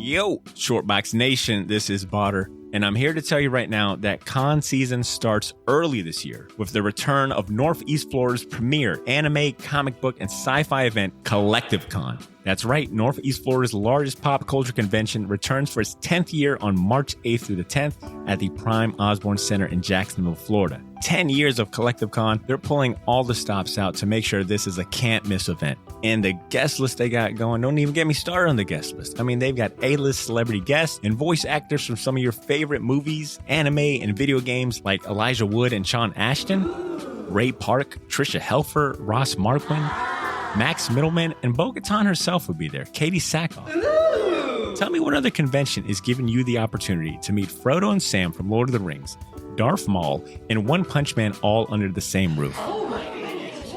Yo, Shortbox Nation, this is Botter, and I'm here to tell you right now that con season starts early this year with the return of Northeast Florida's premier anime, comic book, and sci-fi event, Collective Con. That's right, Northeast Florida's largest pop culture convention returns for its 10th year on March 8th through the 10th at the Prime Osborne Center in Jacksonville, Florida. 10 years of Collective Con, they're pulling all the stops out to make sure this is a can't-miss event. And the guest list they got going, don't even get me started on the guest list. I mean, they've got A-list celebrity guests and voice actors from some of your favorite movies, anime, and video games like Elijah Wood and Sean Ashton, Ray Park, Trisha Helfer, Ross Marquand, Max Middleman, and Bo-Katan herself will be there, Katie Sackhoff. Ooh. Tell me what other convention is giving you the opportunity to meet Frodo and Sam from Lord of the Rings, Darth Maul, and One Punch Man all under the same roof. Oh my goodness.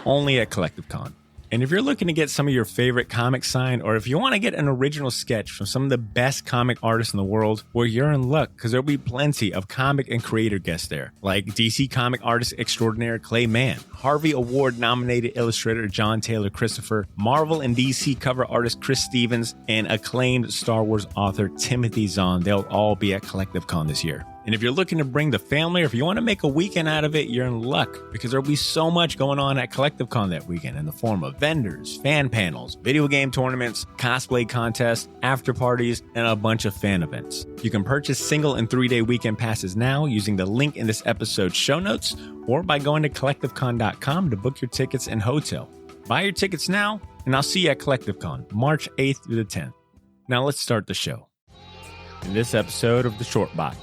Only at Collective Con. And if you're looking to get some of your favorite comics signed, or if you want to get an original sketch from some of the best comic artists in the world, well, you're in luck, because there'll be plenty of comic and creator guests there, like DC comic artist extraordinaire Clay Mann, Harvey Award-nominated illustrator John Taylor Christopher, Marvel and DC cover artist Chris Stevens, and acclaimed Star Wars author Timothy Zahn. They'll all be at Collective Con this year. And if you're looking to bring the family, or if you want to make a weekend out of it, you're in luck, because there'll be so much going on at Collective Con that weekend in the form of vendors, fan panels, video game tournaments, cosplay contests, after parties, and a bunch of fan events. You can purchase single and 3-day weekend passes now using the link in this episode's show notes, or by going to collectivecon.com to book your tickets and hotel. Buy your tickets now, and I'll see you at Collective Con, March 8th through the 10th. Now let's start the show. In this episode of The Short Box.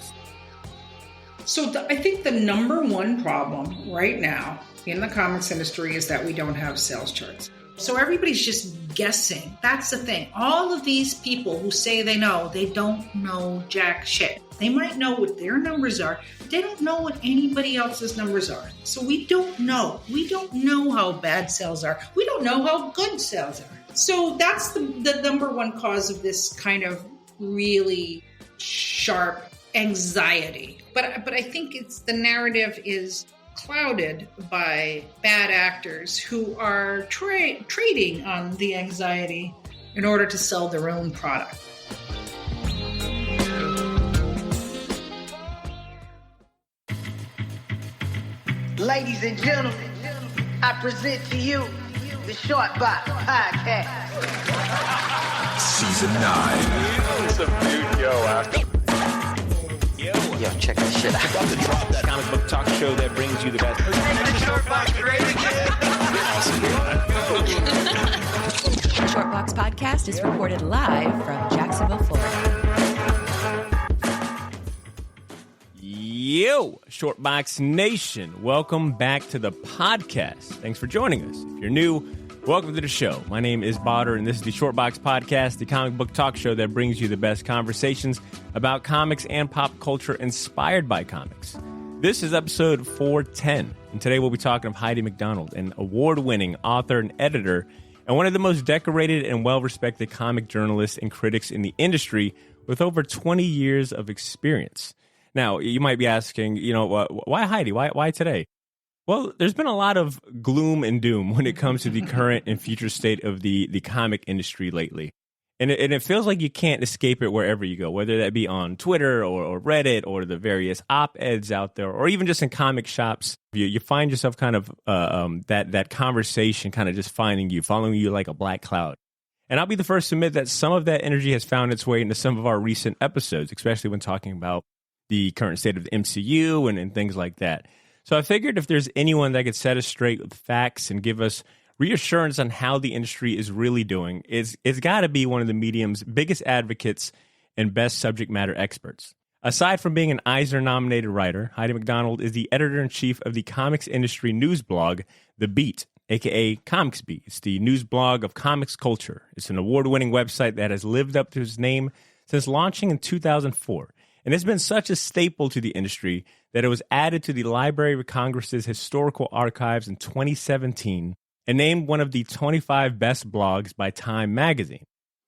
So I think the number one problem right now in the comics industry is that we don't have sales charts. So everybody's just guessing. That's the thing. All of these people who say they know, they don't know jack shit. They might know what their numbers are, but they don't know what anybody else's numbers are. So we don't know. We don't know how bad sales are. We don't know how good sales are. So that's the number one cause of this kind of really sharp anxiety. But I think the narrative is clouded by bad actors who are trading on the anxiety in order to sell their own product. Ladies and gentlemen, I present to you the Short Box Podcast. Season 9. What's up, dude? Yo, Yo, check this shit out. The comic book talk show that brings you the best. Shortbox Podcast is recorded live from Jacksonville, Florida. Yo, Shortbox Nation. Welcome back to the podcast. Thanks for joining us. If you're new, welcome to the show. My name is Botter, and this is the Shortbox Podcast, the comic book talk show that brings you the best conversations about comics and pop culture inspired by comics. This is episode 410, and today we'll be talking of Heidi MacDonald, an award-winning author and editor, and one of the most decorated and well-respected comic journalists and critics in the industry with over 20 years of experience. Now, you might be asking, why Heidi? Why today? Well, there's been a lot of gloom and doom when it comes to the current and future state of the comic industry lately. And it feels like you can't escape it wherever you go, whether that be on Twitter or Reddit or the various op-eds out there, or even just in comic shops. You find yourself kind of that conversation kind of just following you like a black cloud. And I'll be the first to admit that some of that energy has found its way into some of our recent episodes, especially when talking about the current state of the MCU and things like that. So I figured if there's anyone that could set us straight with facts and give us reassurance on how the industry is really doing, it's got to be one of the medium's biggest advocates and best subject matter experts. Aside from being an Eisner-nominated writer, Heidi MacDonald is the editor-in-chief of the comics industry news blog, The Beat, a.k.a. Comics Beat. It's the news blog of comics culture. It's an award-winning website that has lived up to its name since launching in 2004. And it's been such a staple to the industry that it was added to the Library of Congress's historical archives in 2017 and named one of the 25 best blogs by Time magazine.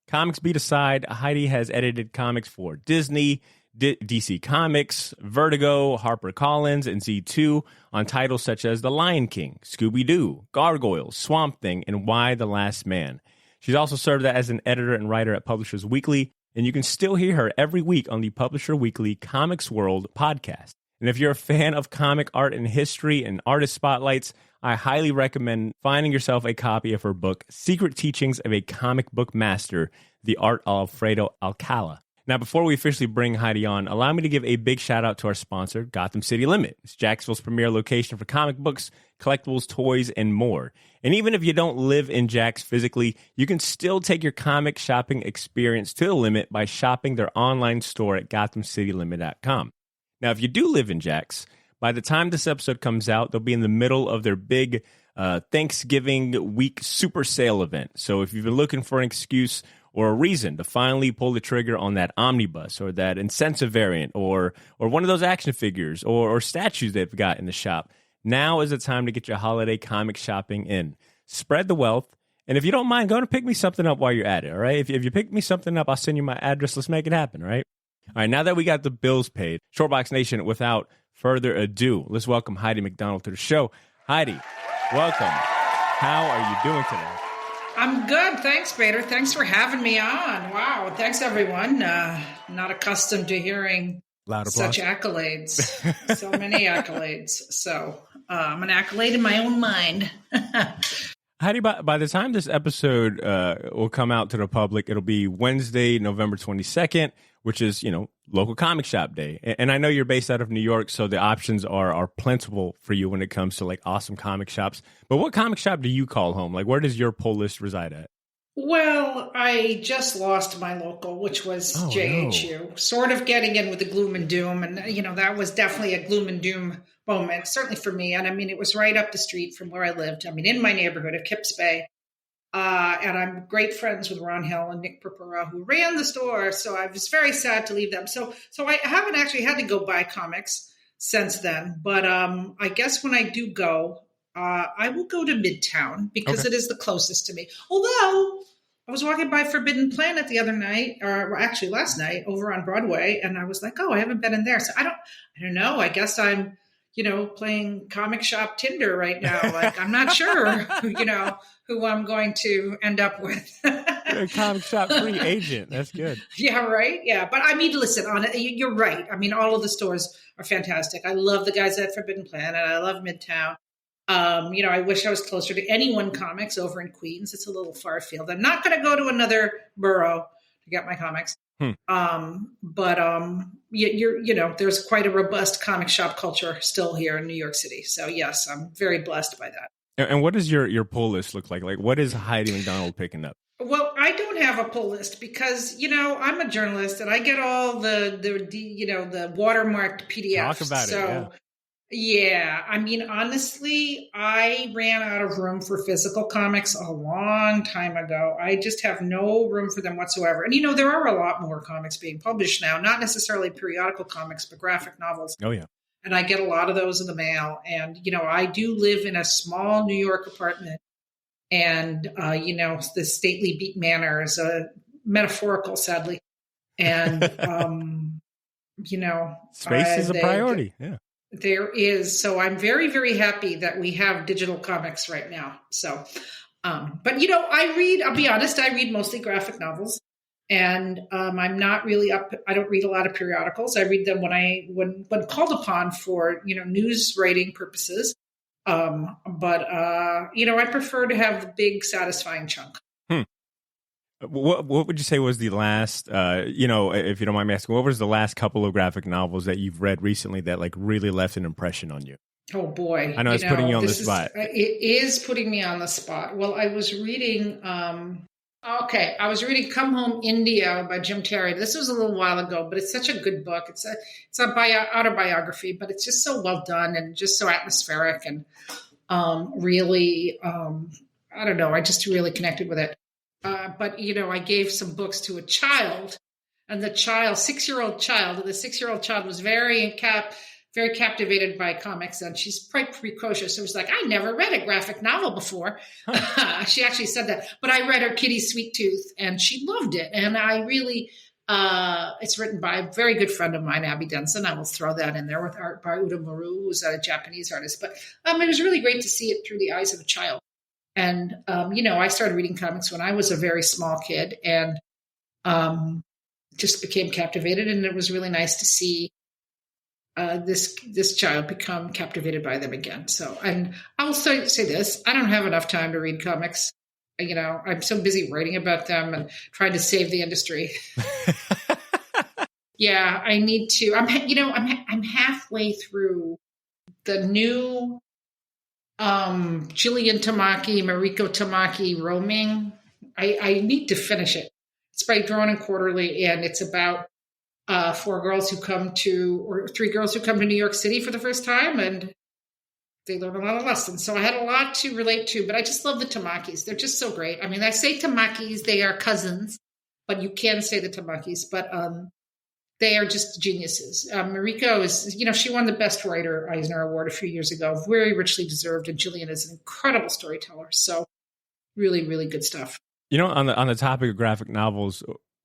Comics Beat aside, Heidi has edited comics for Disney, DC Comics, Vertigo, HarperCollins, and Z2 on titles such as The Lion King, Scooby-Doo, Gargoyles, Swamp Thing, and Why the Last Man. She's also served as an editor and writer at Publishers Weekly and you can still hear her every week on the Publisher Weekly Comics World podcast. And if you're a fan of comic art and history and artist spotlights, I highly recommend finding yourself a copy of her book, Secret Teachings of a Comic Book Master, The Art of Alfredo Alcala. Now, before we officially bring Heidi on, allow me to give a big shout out to our sponsor, Gotham City Limit. It's Jacksonville's premier location for comic books, collectibles, toys, and more. And even if you don't live in Jax physically, you can still take your comic shopping experience to the limit by shopping their online store at GothamCityLimit.com. Now, if you do live in Jax, by the time this episode comes out, they'll be in the middle of their big Thanksgiving week super sale event. So if you've been looking for an excuse or a reason to finally pull the trigger on that omnibus or that incentive variant or one of those action figures or statues they've got in the shop, now is the time to get your holiday comic shopping in. Spread the wealth. And if you don't mind, go and pick me something up while you're at it, all right? If you pick me something up, I'll send you my address. Let's make it happen, all right? All right, now that we got the bills paid, Shortbox Nation, without further ado, let's welcome Heidi MacDonald to the show. Heidi, welcome. How are you doing today? I'm good. Thanks, Bader. Thanks for having me on. Wow. Thanks, everyone. Not accustomed to hearing such accolades. So many accolades. So I'm an accolade in my own mind. Heidi, by the time this episode will come out to the public, it'll be Wednesday, November 22nd, which is, local comic shop day. And I know you're based out of New York, so the options are plentiful for you when it comes to like awesome comic shops. But what comic shop do you call home? Like, where does your pull list reside at? Well, I just lost my local, which was JHU, no. Sort of getting in with the gloom and doom. And, that was definitely a gloom and doom moment, certainly for me. And I mean, it was right up the street from where I lived. I mean, in my neighborhood of Kips Bay. And I'm great friends with Ron Hill and Nick Purpura, who ran the store. So I was very sad to leave them. So I haven't actually had to go buy comics since then. But I guess when I do go, I will go to Midtown because it is the closest to me. Although I was walking by Forbidden Planet the other night, or actually last night, over on Broadway, and I was like, I haven't been in there. So I don't know. I guess I'm, playing comic shop Tinder right now. Like, I'm not sure, who I'm going to end up with. You're a comic shop free agent. That's good. Yeah, right. Yeah. But I mean, listen, you're right. I mean, all of the stores are fantastic. I love the guys at Forbidden Planet. I love Midtown. I wish I was closer to Anyone Comics over in Queens. It's a little far afield. I'm not going to go to another borough to get my comics. But there's quite a robust comic shop culture still here in New York City. So yes, I'm very blessed by that. And what does your pull list look like? Like, what is Heidi MacDonald picking up? Well, I don't have a pull list because, I'm a journalist and I get all the watermarked PDFs. Talk about it. Yeah. I mean, honestly, I ran out of room for physical comics a long time ago. I just have no room for them whatsoever. And, there are a lot more comics being published now, not necessarily periodical comics, but graphic novels. Oh, yeah. And I get a lot of those in the mail. And, I do live in a small New York apartment. And, the stately beat manor is metaphorical, sadly. And, space is a priority. Yeah. There is. So I'm very, very happy that we have digital comics right now. So, but I'll be honest, I read mostly graphic novels and I'm not really I don't read a lot of periodicals. I read them when called upon for, news writing purposes. But I prefer to have the big satisfying chunk. What would you say was the last, if you don't mind me asking, what was the last couple of graphic novels that you've read recently that like really left an impression on you? Oh boy. I know it's putting you on the spot. It is putting me on the spot. Well, I was reading, I was reading Come Home India by Jim Terry. This was a little while ago, but it's such a good book. It's a autobiography, but it's just so well done and just so atmospheric and really, I don't know. I just really connected with it. But I gave some books to a child, and the 6-year-old child, was very captivated by comics, and she's quite precocious. So it was like, I never read a graphic novel before. She actually said that, but I read her Kitty Sweet Tooth, and she loved it. And I really, it's written by a very good friend of mine, Abby Denson. I will throw that in there with art by Uda Maru, who's a Japanese artist. But it was really great to see it through the eyes of a child. And, I started reading comics when I was a very small kid. And just became captivated, and it was really nice to see this child become captivated by them again. So, and I'll say this, I don't have enough time to read comics. I'm so busy writing about them and trying to save the industry. Yeah, I need to. I'm halfway through the new Jillian Tamaki, Mariko Tamaki roaming. I need to finish it. It's by Drawn and Quarterly, and it's about 3 girls who come to New York City for the first time, and they learn a lot of lessons. So I had a lot to relate to, but I just love the Tamakis. They're just so great. I mean, I say Tamakis, they are cousins, but you can say the Tamakis, but they are just geniuses. Mariko is, she won the Best Writer Eisner Award a few years ago, very richly deserved, and Jillian is an incredible storyteller. So really, really good stuff. On the topic of graphic novels,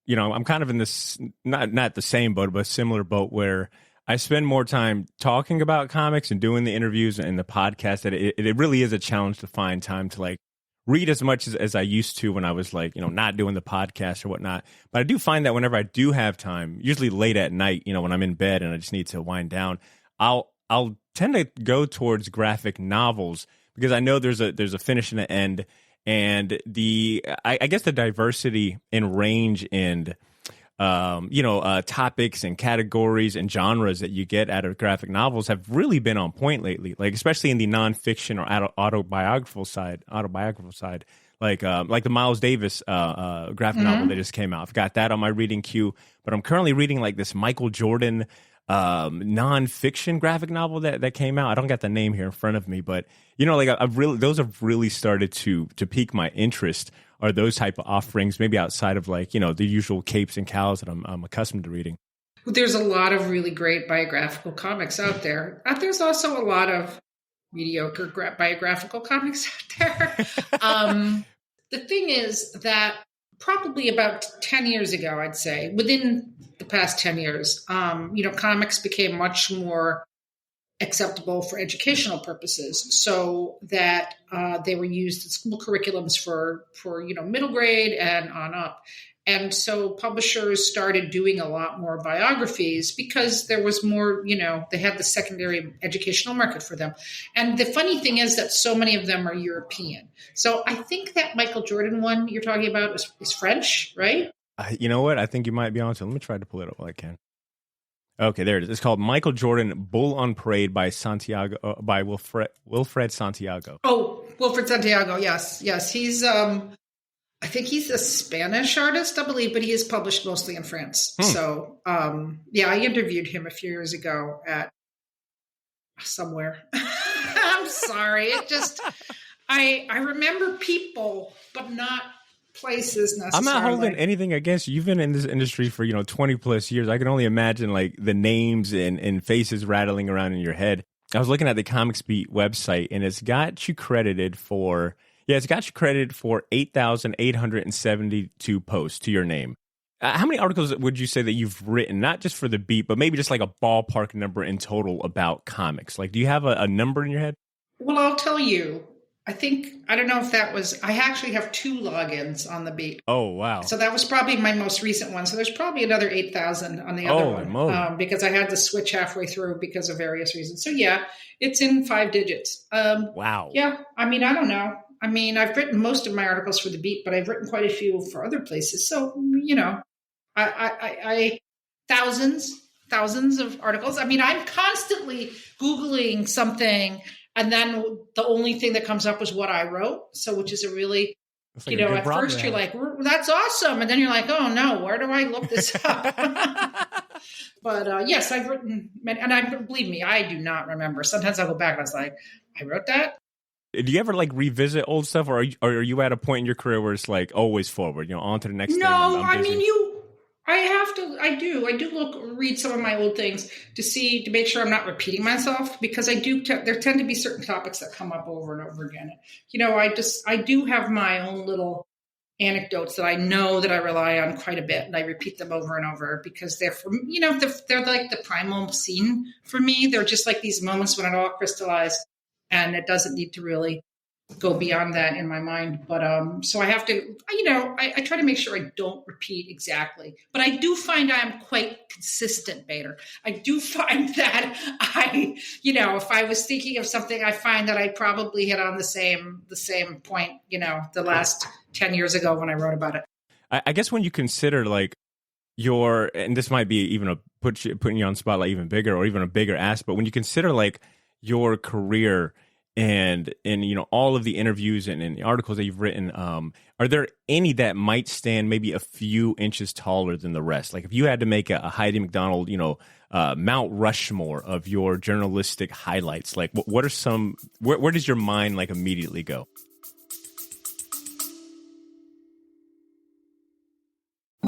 I'm kind of in this, not the same boat, but a similar boat where I spend more time talking about comics and doing the interviews and the podcast that it really is a challenge to find time to read as much as I used to when I was not doing the podcast or whatnot. But I do find that whenever I do have time, usually late at night, when I'm in bed and I just need to wind down, I'll tend to go towards graphic novels because I know there's a finish and an end. And I guess the diversity in range and topics and categories and genres that you get out of graphic novels have really been on point lately. Like especially in the nonfiction or autobiographical side, like the Miles Davis graphic novel that just came out. I've got that on my reading queue, but I'm currently reading this Michael Jordan nonfiction graphic novel that came out. I don't got the name here in front of me, but those have really started to pique my interest. Are those type of offerings, maybe outside of the usual capes and cows that I'm accustomed to reading? There's a lot of really great biographical comics out there. There's also a lot of mediocre biographical comics out there. The thing is that probably about 10 years ago, I'd say, within the past 10 years, comics became much more acceptable for educational purposes, so that they were used in school curriculums for middle grade and on up. And so publishers started doing a lot more biographies because there was more, they had the secondary educational market for them. And the funny thing is that so many of them are European. So I think that Michael Jordan one you're talking about is French, right? You know what? I think you might be on to. Let me try to pull it up while I can. Okay, there it is. It's called Michael Jordan, Bull on Parade by Wilfred Santiago. Oh, Wilfred Santiago. Yes. He's, I think he's a Spanish artist, I believe, but he is published mostly in France. So, I interviewed him a few years ago at somewhere. I'm sorry. I remember people, but not places necessarily. I'm not holding anything against you. You've been in this industry for 20 plus years. I can only imagine the names and faces rattling around in your head. I was looking at the Comics Beat website, and it's got you credited for 8,872 posts to your name. How many articles would you say that you've written, not just for the Beat, but maybe just a ballpark number in total about comics? Do you have a number in your head? Well, I'll tell you. I don't know if that was, I actually have 2 logins on the Beat. Oh, wow. So that was probably my most recent one. So there's probably another 8,000 on the other one. Because I had to switch halfway through because of various reasons. So yeah, it's in 5 digits. Wow. Yeah. I mean, I don't know. I mean, I've written most of my articles for the Beat, but I've written quite a few for other places. So, I thousands of articles. I mean, I'm constantly Googling something, and then the only thing that comes up is what I wrote. So, which is a really, at first you're like, that's awesome. And then you're like, oh no, where do I look this up? But yes, I've written, and believe me, I do not remember. Sometimes I'll go back and I was like, I wrote that. Do you ever revisit old stuff, or are you at a point in your career where it's always forward, on to the next thing? No, I mean, I do read some of my old things to make sure I'm not repeating myself, because there tend to be certain topics that come up over and over again. I do have my own little anecdotes that I know that I rely on quite a bit, and I repeat them over and over because they're they're like the primal scene for me. They're just like these moments when it all crystallized, and it doesn't need to really go beyond that in my mind. But so I have to, I try to make sure I don't repeat exactly. But I do find I'm quite consistent, Bader. I do find that if I was thinking of something, I find that I probably hit on the same point, the last 10 years ago when I wrote about it. I guess when you consider like and this might be even putting you on spotlight even bigger or even a bigger ask, but when you consider like your career and all of the interviews and the articles that you've written, are there any that might stand maybe a few inches taller than the rest? Like if you had to make a Heidi MacDonald, Mount Rushmore of your journalistic highlights, like what are some? Where does your mind like immediately go?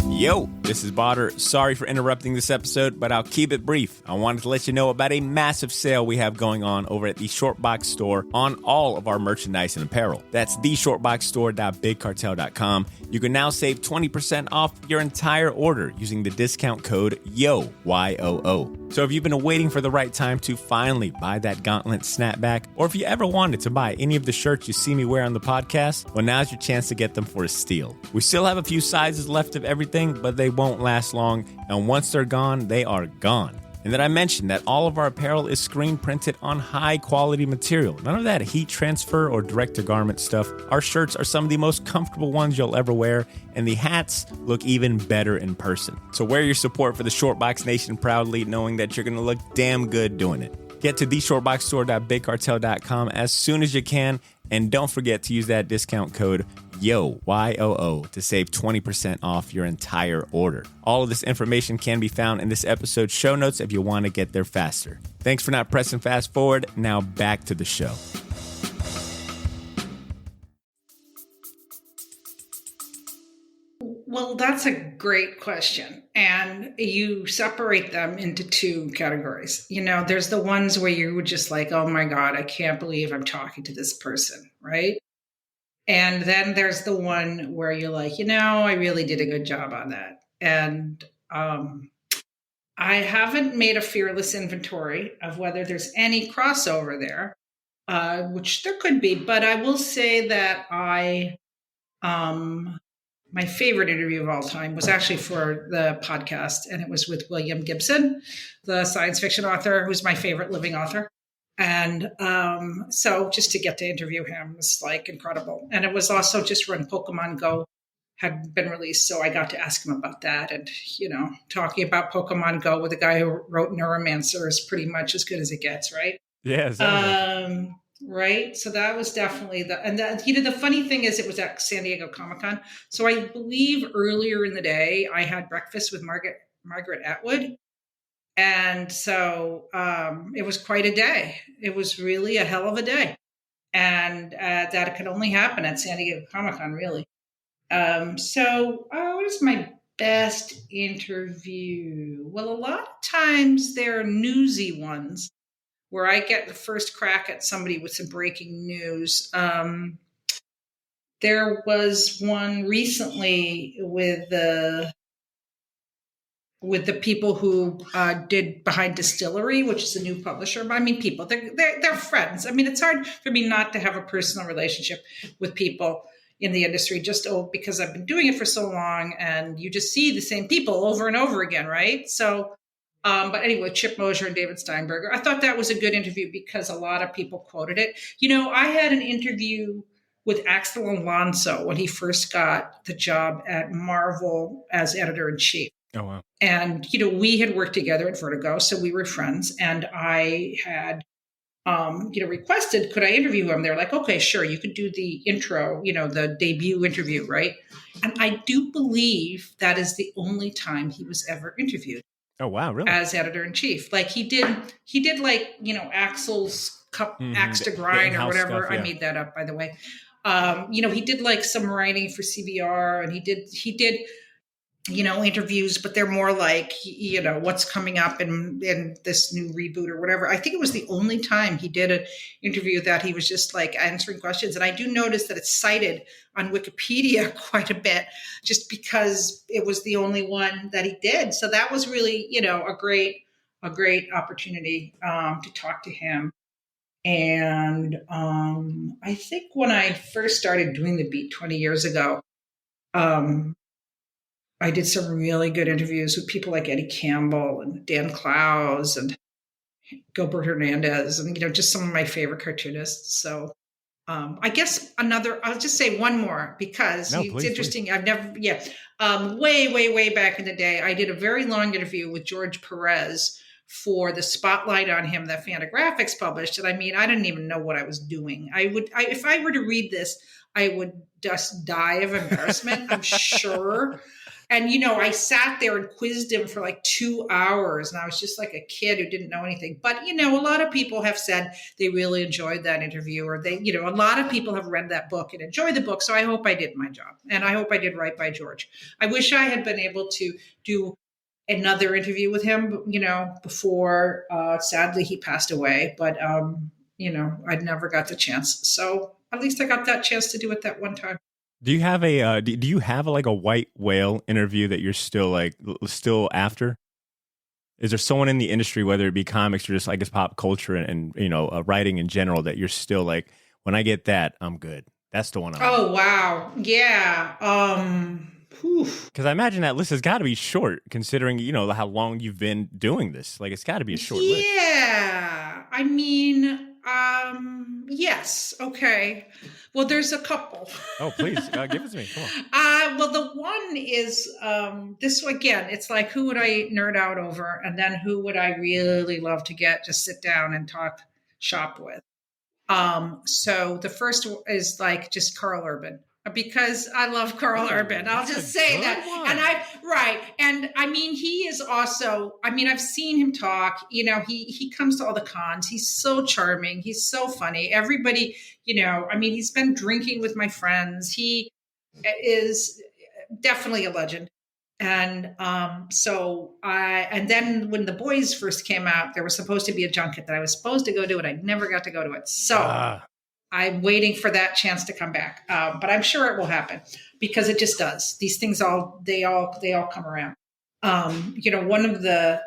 Yo, this is Botter. Sorry for interrupting this episode, but I'll keep it brief. I wanted to let you know about a massive sale we have going on over at the Shortbox store on all of our merchandise and apparel. That's theshortboxstore.bigcartel.com. You can now save 20% off your entire order using the discount code YOO, Y-O-O. So if you've been waiting for the right time to finally buy that gauntlet snapback, or if you ever wanted to buy any of the shirts you see me wear on the podcast, well, now's your chance to get them for a steal. We still have a few sizes left of everything, but they won't last long, and once they're gone, they are gone. And then I mentioned that all of our apparel is screen printed on high quality material. None of that heat transfer or direct to garment stuff. Our shirts are some of the most comfortable ones you'll ever wear, and the hats look even better in person. So wear your support for the Shortbox Nation proudly, knowing that you're going to look damn good doing it. Get to theshortboxstore.bigcartel.com as soon as you can, and don't forget to use that discount code YOO, Y-O-O, to save 20% off your entire order. All of this information can be found in this episode's show notes if you want to get there faster. Thanks for not pressing fast forward. Now back to the show. Well, that's a great question. And you separate them into two categories. There's the ones where you would just like, oh my God, I can't believe I'm talking to this person, right? And then there's the one where you're like, I really did a good job on that. And I haven't made a fearless inventory of whether there's any crossover there, which there could be. But I will say that my favorite interview of all time was actually for the podcast, and it was with William Gibson, the science fiction author, who's my favorite living author. And so just to get to interview him was like incredible. And it was also just when Pokemon Go had been released. So I got to ask him about that. And, talking about Pokemon Go with a guy who wrote Neuromancer is pretty much as good as it gets, right? Yeah. Right. So that was definitely the funny thing is it was at San Diego Comic-Con. So I believe earlier in the day I had breakfast with Margaret Atwood. And so it was quite a day. It was really a hell of a day. And that could only happen at San Diego Comic-Con, really. So what is my best interview? Well, a lot of times they're newsy ones, where I get the first crack at somebody with some breaking news. There was one recently with the people who did Behind Distillery, which is a new publisher. I mean, people, they're friends. I mean, it's hard for me not to have a personal relationship with people in the industry, just because I've been doing it for so long, and you just see the same people over and over again, right? So. But anyway, Chip Mosier and David Steinberger. I thought that was a good interview because a lot of people quoted it. I had an interview with Axel Alonso when he first got the job at Marvel as editor-in-chief. Oh, wow. And, we had worked together at Vertigo, so we were friends. And I had, requested, could I interview him? They're like, okay, sure. You could do the intro, the debut interview, right? And I do believe that is the only time he was ever interviewed. Oh, wow, really? As editor-in-chief. Like he did like, Axel's cup axe to grind or whatever. Stuff, yeah. I made that up, by the way. He did like some writing for CBR, and he did, interviews, but they're more like, what's coming up in this new reboot or whatever. I think it was the only time he did an interview that he was just like answering questions. And I do notice that it's cited on Wikipedia quite a bit just because it was the only one that he did. So that was really, a great opportunity to talk to him. And I think when I first started doing the beat 20 years ago, I did some really good interviews with people like Eddie Campbell and Dan Clowes and Gilbert Hernandez, and just some of my favorite cartoonists. So I guess I'll just say one more because it's interesting. Please. I've never, way back in the day, I did a very long interview with George Perez for the spotlight on him that Fantagraphics published. And I mean, I didn't even know what I was doing. If I were to read this, I would just die of embarrassment, I'm sure. And, I sat there and quizzed him for like 2 hours, and I was just like a kid who didn't know anything. But, a lot of people have said they really enjoyed that interview, or a lot of people have read that book and enjoyed the book. So I hope I did my job, and I hope I did right by George. I wish I had been able to do another interview with him, before, sadly, he passed away. But, I'd never got the chance. So at least I got that chance to do it that one time. Do you have like a white whale interview that you're still after? Is there someone in the industry, whether it be comics or just, I guess, pop culture and writing in general, that you're still like, when I get that, I'm good? That's the one. Oh, wow. Yeah. Because I imagine that list has got to be short, considering, how long you've been doing this. Like, it's got to be a short list. Yeah. I mean, yes. Okay. Well, there's a couple. Oh, please give it to me. Come on. Well, the one is this again. It's like, who would I nerd out over, and then who would I really love to just sit down and talk shop with. So the first is like just Carl Urban, because I love Carl Urban. I'll just say that. One. And I mean, he is also, I've seen him talk, he comes to all the cons. He's so charming. He's so funny. Everybody, he's been drinking with my friends. He is definitely a legend. And and then when The Boys first came out, there was supposed to be a junket that I was supposed to go to, and I never got to go to it. So I'm waiting for that chance to come back. But I'm sure it will happen, because it just does. These things they all come around. One of the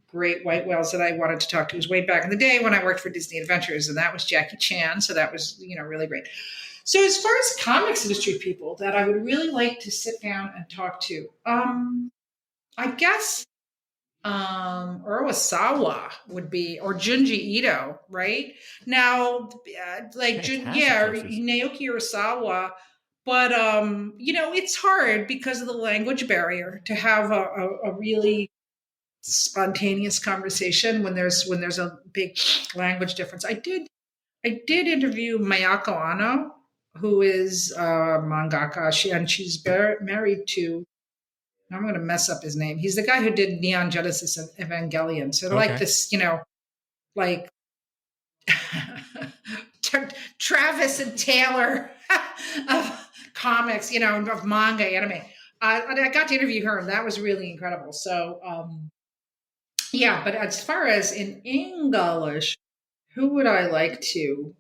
great white whales that I wanted to talk to was way back in the day when I worked for Disney Adventures, and that was Jackie Chan. So that was, really great. So as far as comics industry people that I would really like to sit down and talk to, I guess Urasawa would be, or Junji Ito, right? Now, Naoki Urasawa, but it's hard because of the language barrier to have a really spontaneous conversation when there's a big language difference. I did interview Mayako Ano, who is a mangaka, she's married to, I'm going to mess up his name. He's the guy who did Neon Genesis and Evangelion. So like this, like Travis and Taylor of comics, of manga, anime. I got to interview her, and that was really incredible. So, but as far as in English, who would I like to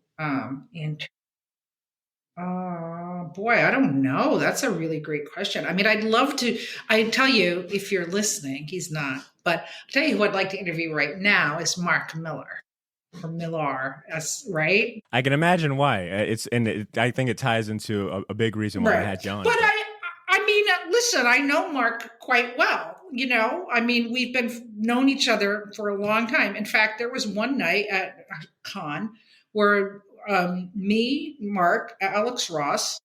boy, I don't know. That's a really great question. I'd love to. I tell you, if you're listening, he's not. But I'll tell you who I'd like to interview right now is Mark Millar. Or Millar, right? I can imagine why. I think it ties into a big reason why I had you on. But listen, I know Mark quite well. We've known each other for a long time. In fact, there was one night at a con where me, Mark, Alex Ross,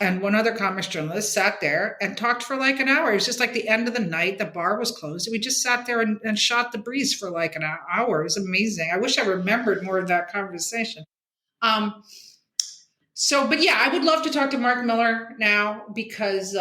and one other comics journalist sat there and talked for like an hour. It was just like the end of the night. The bar was closed. And we just sat there and shot the breeze for like an hour. It was amazing. I wish I remembered more of that conversation. But I would love to talk to Mark Millar now, because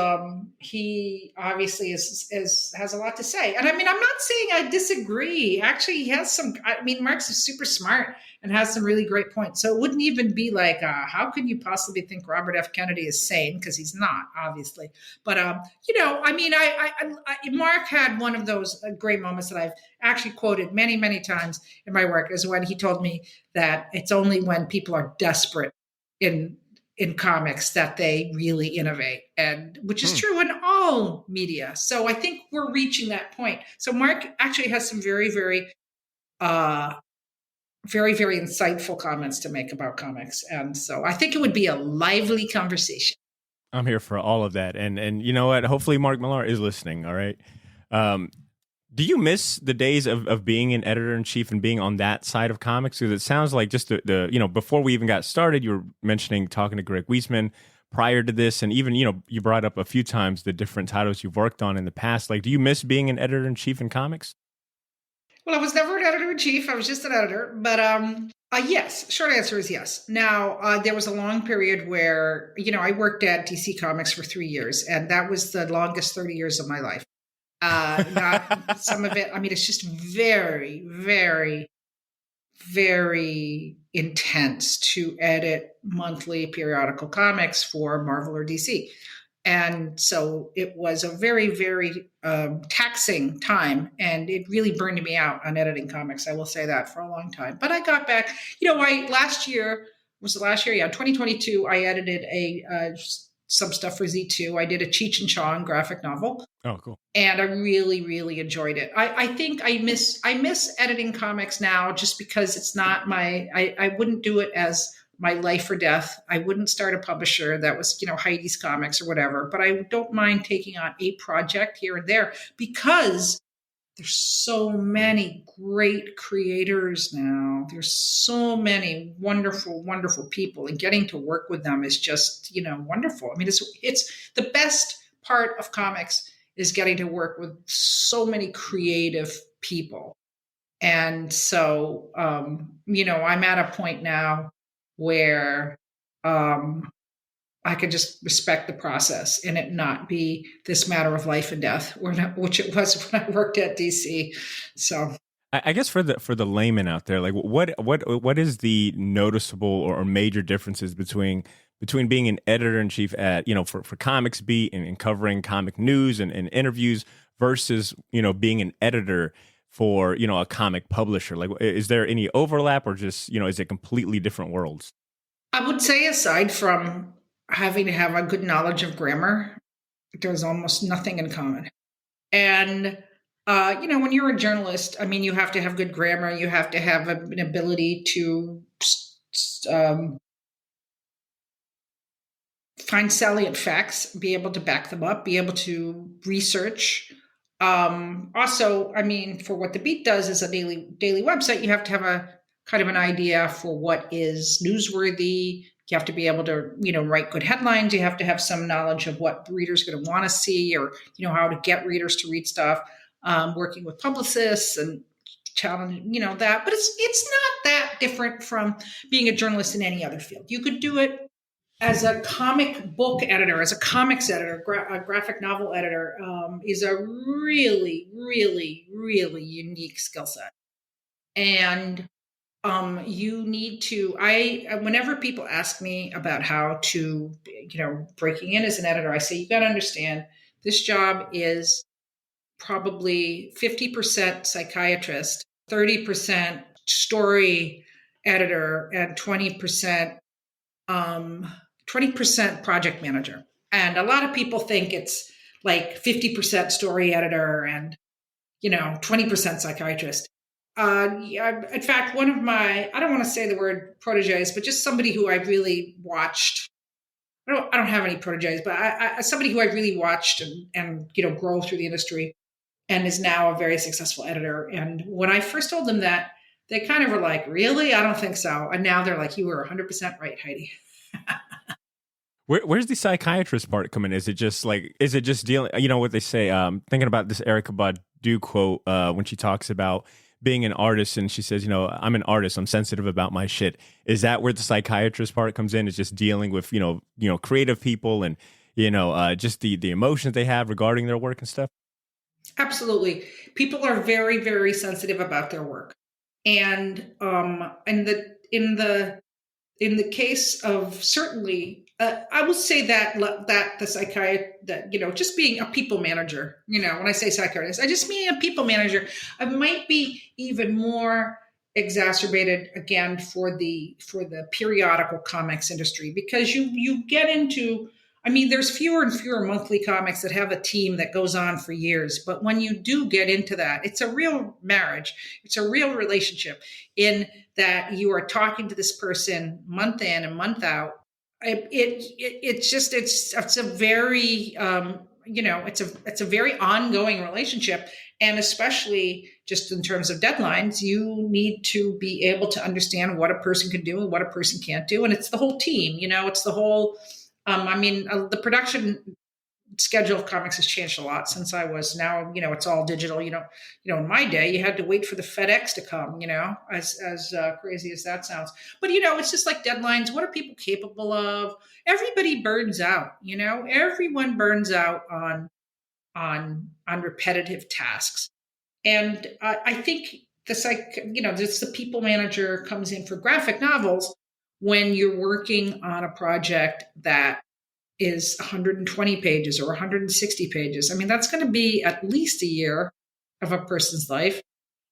he obviously has a lot to say. And I'm not saying I disagree. Actually, he has some. Mark's super smart and has some really great points. So it wouldn't even be like, how could you possibly think Robert F. Kennedy is sane? Because he's not, obviously. But Mark had one of those great moments that I've actually quoted many, many times in my work, is when he told me that it's only when people are desperate in comics that they really innovate, and which is true in all media. So I think we're reaching that point. So Mark actually has some very, very very, very insightful comments to make about comics. And so I think it would be a lively conversation. I'm here for all of that. And you know what? Hopefully Mark Millar is listening. All right. Do you miss the days of being an editor-in-chief and being on that side of comics? Because it sounds like just the before we even got started, you were mentioning talking to Greg Weisman prior to this. And even, you brought up a few times the different titles you've worked on in the past. Like, do you miss being an editor-in-chief in comics? Well, I was never an editor-in-chief. I was just an editor. But yes, short answer is yes. Now, there was a long period where, I worked at DC Comics for 3 years, and that was the longest 30 years of my life. Not some of it. I mean, it's just very, very, very intense to edit monthly periodical comics for Marvel or DC. And so it was a very, very taxing time, and it really burned me out on editing comics. I will say that for a long time. But I got back, last year, 2022, I edited some stuff for Z2. I did a Cheech and Chong graphic novel. Oh, cool. And I really, really enjoyed it. I think I miss editing comics now just because it's not I wouldn't do it as my life or death. I wouldn't start a publisher that was, Heidi's Comics or whatever, but I don't mind taking on a project here and there because there's so many great creators now. There's so many wonderful, wonderful people, and getting to work with them is just, wonderful. I mean, it's the best part of comics is getting to work with so many creative people. And so, I'm at a point now where I could just respect the process and it not be this matter of life and death, which it was when I worked at DC. So I guess for the layman out there, like what is the noticeable or major differences between being an editor-in-chief at, for Comics Beat and covering comic news and interviews versus, being an editor for, a comic publisher? Like, is there any overlap or just, is it completely different worlds? I would say aside from having to have a good knowledge of grammar, there's almost nothing in common. And, when you're a journalist, I mean, you have to have good grammar. You have to have an ability to find salient facts, be able to back them up, be able to research. Also, I mean, for what the Beat does as a daily website, you have to have a kind of an idea for what is newsworthy. You have to be able to, write good headlines. You have to have some knowledge of what readers are going to want to see, or, how to get readers to read stuff. Working with publicists and challenge, that. But it's not that different from being a journalist in any other field. You could do it as a comic book editor, as a comics editor, a graphic novel editor, is a really, really, really unique skill set. And you need to, whenever people ask me about how to, breaking in as an editor, I say, you got to understand this job is probably 50% psychiatrist, 30% story editor, and 20% project manager. And a lot of people think it's like 50% story editor and, 20% psychiatrist. In fact, one of my, I don't want to say the word proteges, but just somebody who I really watched. I don't have any proteges, but somebody who I really watched and grow through the industry and is now a very successful editor. And when I first told them that, they kind of were like, really? I don't think so. And now they're like, you were 100% right, Heidi. Where's the psychiatrist part come in? Is it just dealing, what they say, thinking about this Erykah Badu quote when she talks about being an artist and she says, I'm an artist, I'm sensitive about my shit. Is that where the psychiatrist part comes in? Is just dealing with, creative people and, just the emotions they have regarding their work and stuff? Absolutely. People are very, very sensitive about their work. And in the case of certainly, I will say that the psychiatrist, that, just being a people manager, when I say psychiatrist, I just mean a people manager. It might be even more exacerbated again for the periodical comics industry, because you get into I mean, there's fewer and fewer monthly comics that have a team that goes on for years. But when you do get into that, it's a real marriage. It's a real relationship in that you are talking to this person month in and month out. It's a very, it's a very ongoing relationship. And especially just in terms of deadlines, you need to be able to understand what a person can do and what a person can't do. And it's the whole team, it's the whole, the production schedule of comics has changed a lot since I was now, it's all digital. In my day, you had to wait for the FedEx to come, as crazy as that sounds. But, it's just like deadlines. What are people capable of? Everybody burns out, everyone burns out on repetitive tasks. And I think just the people manager comes in for graphic novels when you're working on a project that is 120 pages or 160 pages. I mean, that's going to be at least a year of a person's life.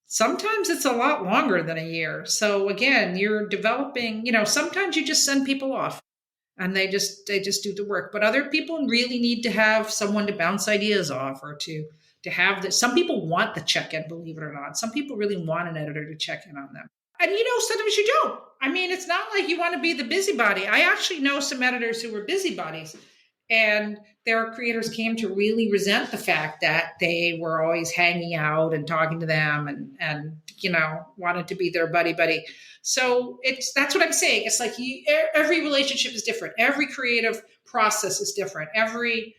Sometimes it's a lot longer than a year. So again, you're developing, sometimes you just send people off and they just do the work. But other people really need to have someone to bounce ideas off or to have this. Some people want the check-in, believe it or not. Some people really want an editor to check in on them. And, sometimes you don't. I mean, it's not like you want to be the busybody. I actually know some editors who were busybodies, and their creators came to really resent the fact that they were always hanging out and talking to them and wanted to be their buddy. So that's what I'm saying. It's like every relationship is different. Every creative process is different. Every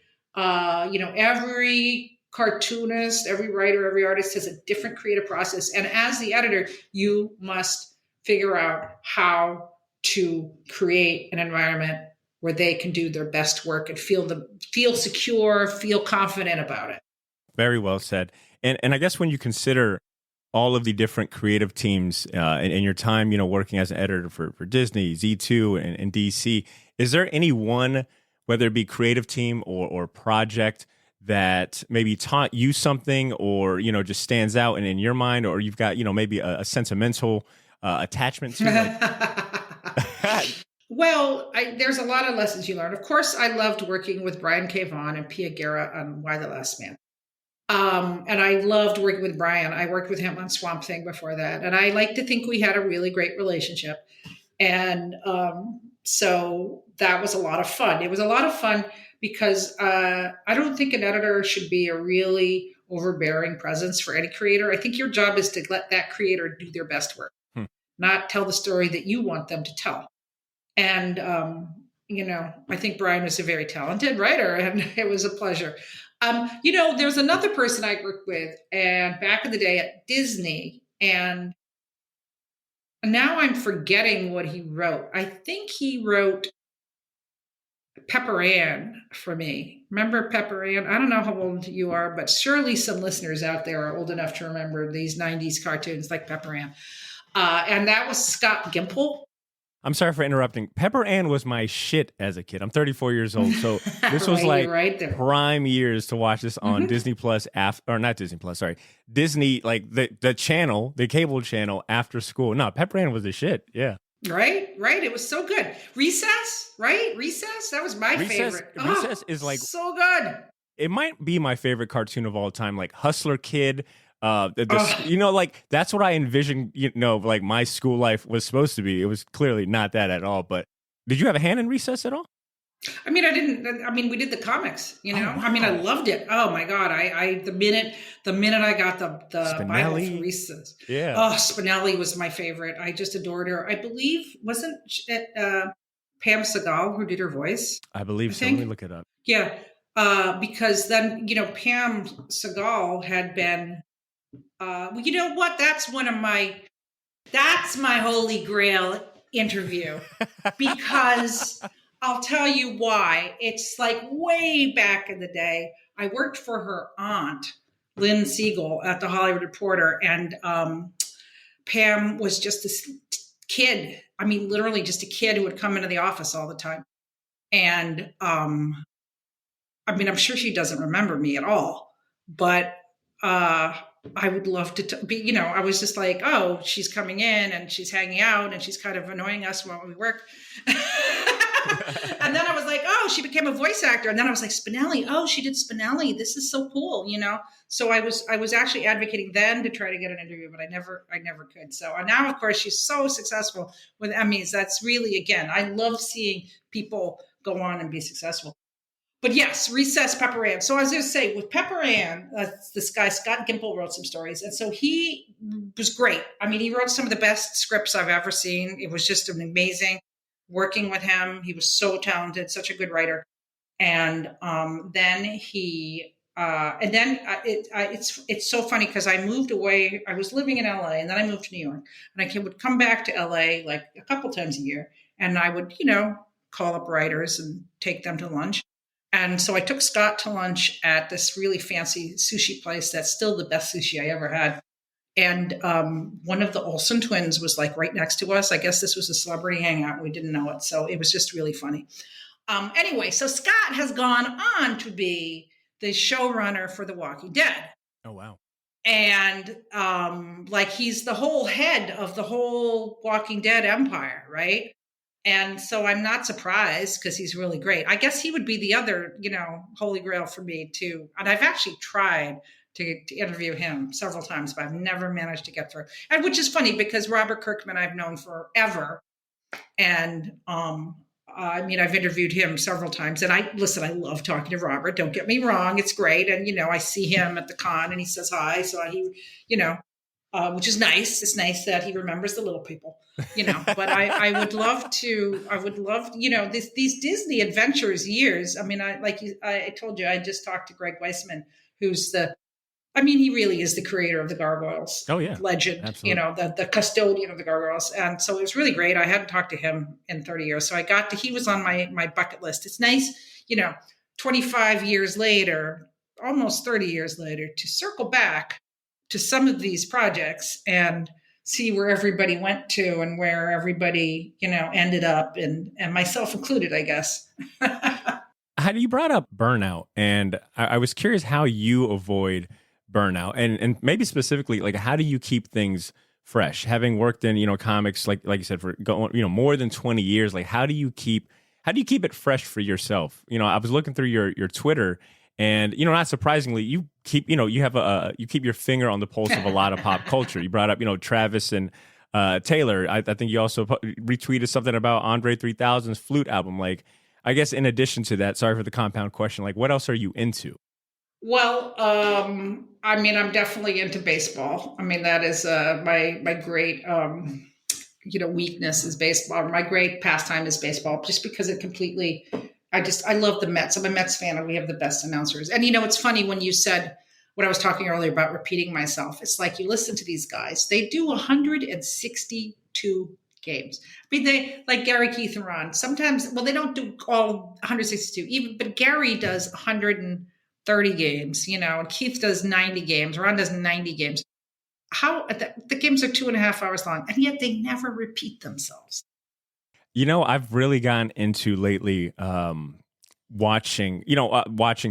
cartoonist, every writer, every artist has a different creative process. And as the editor, you must figure out how to create an environment where they can do their best work and feel secure, feel confident about it. Very well said. And I guess when you consider all of the different creative teams in your time, working as an editor for Disney, Z2, and DC, is there any one, whether it be creative team or project, that maybe taught you something or, just stands out and in your mind, or you've got, maybe a sentimental attachment to? Well, there's a lot of lessons you learn. Of course, I loved working with Brian K. Vaughan and Pia Guerra on Why the Last Man. And I loved working with Brian. I worked with him on Swamp Thing before that. And I like to think we had a really great relationship. And so that was a lot of fun. It was a lot of fun because I don't think an editor should be a really overbearing presence for any creator. I think your job is to let that creator do their best work, not tell the story that you want them to tell. And, I think Brian was a very talented writer, and it was a pleasure. There's another person I worked with and back in the day at Disney, and now I'm forgetting what he wrote. I think he wrote Pepper Ann for me. Remember Pepper Ann? I don't know how old you are, but surely some listeners out there are old enough to remember these 90s cartoons like Pepper Ann. And that was Scott Gimple. I'm sorry for interrupting. Pepper Ann was my shit as a kid. I'm 34 years old, so this was like prime years to watch this on Disney Plus not Disney Plus, sorry, Disney, like the channel, the cable channel after school. No, Pepper Ann was the shit. Yeah. Right. It was so good. Recess, right? Recess, that was my favorite. Recess is like so good. It might be my favorite cartoon of all time. Like Hustler Kid. Like that's what I envisioned, like my school life was supposed to be. It was clearly not that at all. But did you have a hand in Recess at all? I mean, I didn't. I mean, we did the comics. Oh, wow. I mean, I loved it. Oh my god! The minute I got the Bible for Recess, yeah. Oh, Spinelli was my favorite. I just adored her. I believe wasn't it Pam Segal who did her voice? I believe so. Let me look it up. Yeah, because then Pam Segal had been. You know what? That's my holy grail interview because I'll tell you why. It's like way back in the day. I worked for her aunt, Lynn Siegel, at the Hollywood Reporter, and Pam was just this kid. I mean, literally just a kid who would come into the office all the time. And I'm sure she doesn't remember me at all, but I would love to be, I was just like, oh, she's coming in and she's hanging out and she's kind of annoying us while we work. And then I was like, oh, she became a voice actor. And then I was like, Spinelli. Oh, she did Spinelli. This is so cool, So I was actually advocating then to try to get an interview, but I never could. So now, of course, she's so successful with Emmys. That's really, again, I love seeing people go on and be successful. But yes, Recess, Pepper Ann. So I was going to say, with Pepper Ann, this guy, Scott Gimple, wrote some stories. And so he was great. I mean, he wrote some of the best scripts I've ever seen. It was just an amazing working with him. He was so talented, such a good writer. And then it's so funny because I moved away. I was living in LA and then I moved to New York. And I would come back to LA like a couple times a year. And I would, call up writers and take them to lunch. And so I took Scott to lunch at this really fancy sushi place that's still the best sushi I ever had. And one of the Olsen twins was like right next to us. I guess this was a celebrity hangout. We didn't know it. So it was just really funny. Anyway, so Scott has gone on to be the showrunner for The Walking Dead. Oh, wow. And he's the whole head of the whole Walking Dead empire, right? And so I'm not surprised because he's really great. I guess he would be the other, holy grail for me too. And I've actually tried to interview him several times, but I've never managed to get through. And which is funny because Robert Kirkman I've known forever. And I've interviewed him several times. And I love talking to Robert. Don't get me wrong. It's great. And, I see him at the con and he says hi. So which is nice. It's nice that he remembers the little people, but I would love, these Disney Adventures years. I mean, I told you, I just talked to Greg Weisman, who's he really is the creator of the Gargoyles. Oh yeah. Legend, Absolutely. The custodian of the Gargoyles. And so it was really great. I hadn't talked to him in 30 years. So he was on my bucket list. It's nice, 25 years later, almost 30 years later, to circle back to some of these projects and see where everybody went to and where everybody, ended up and myself included, I guess. How do you brought up burnout? And I was curious how you avoid burnout and maybe specifically, like, how do you keep things fresh? Having worked in, comics, like you said, for more than 20 years, like, how do you keep it fresh for yourself? I was looking through your Twitter. And, not surprisingly, you keep, you keep your finger on the pulse of a lot of pop culture. You brought up, Travis and Taylor. I think you also retweeted something about Andre 3000's Flute album. Like, I guess in addition to that, sorry for the compound question, like, what else are you into? Well, I'm definitely into baseball. That is my great, weakness is baseball. My great pastime is baseball, just because it completely... I love the Mets. I'm a Mets fan and we have the best announcers. And, it's funny when you said what I was talking earlier about repeating myself. It's like you listen to these guys. They do 162 games. They, like Gary, Keith, and Ron, sometimes, they don't do all 162, but Gary does 130 games, and Keith does 90 games. Ron does 90 games. The games are 2.5 hours long, and yet they never repeat themselves. I've really gotten into lately watching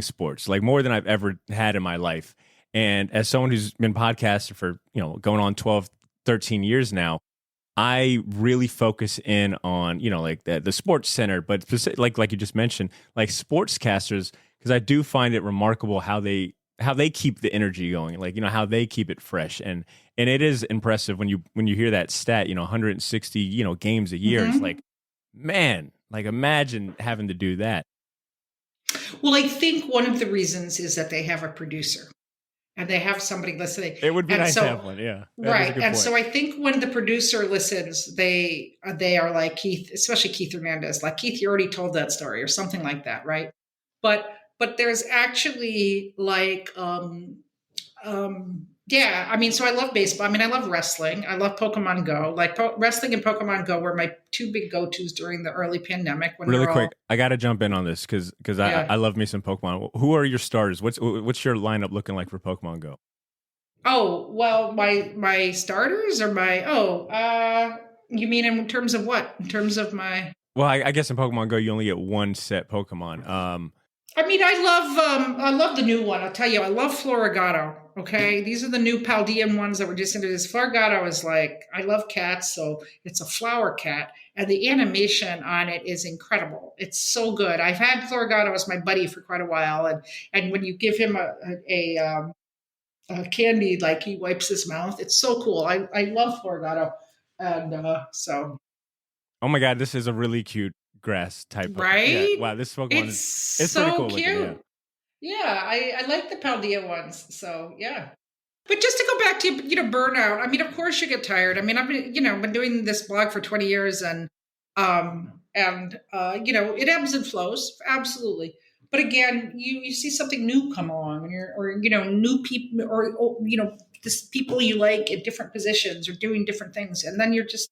sports, like more than I've ever had in my life. And as someone who's been podcasting for, going on 12, 13 years now, I really focus in on, like the sports center, but like you just mentioned, like sportscasters, because I do find it remarkable how they keep the energy going, like, how they keep it fresh. And it is impressive when you hear that stat, 160, games a year. Mm-hmm. It's like, man, like, imagine having to do that. Well, I think one of the reasons is that they have a producer and they have somebody listening. It would be nice to have one, yeah. Right. And so I think when the producer listens, they are like Keith, especially Keith Hernandez, like, Keith, you already told that story or something like that, right? But there's actually like, so I love baseball. I love wrestling. I love Pokemon Go. Like wrestling and Pokemon Go were my two big go-tos during the early pandemic. Really quick, I got to jump in on this because I love me some Pokemon. Who are your starters? What's your lineup looking like for Pokemon Go? Oh, well, my starters or you mean in terms of what? In terms of my... Well, I guess in Pokemon Go, you only get one set Pokemon. I mean, I love the new one. I'll tell you, I love Florigato. Okay, these are the new Paldean ones that were just into this. Florigato is like, I love cats, so it's a flower cat, and the animation on it is incredible. It's so good. I've had Florigato as my buddy for quite a while, and when you give him a candy, like he wipes his mouth, it's so cool. I love Florigato, and so Oh my God, this is a really cute grass type. Yeah, right, wow, this Pokemon it's it's pretty so cool looking. Yeah. cute. Yeah, I like the Paldea ones. So yeah. But just to go back to, burnout, I mean, of course you get tired. I mean, I've been doing this blog for 20 years it ebbs and flows. Absolutely. But again, you see something new come along new people this people you like in different positions or doing different things. And then you're just,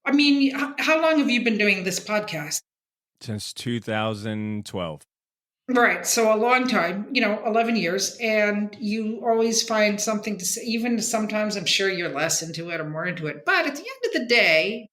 I mean, how long have you been doing this podcast? Since 2012. Right. So a long time, 11 years. And you always find something to say. Even sometimes I'm sure you're less into it or more into it. But at the end of the day,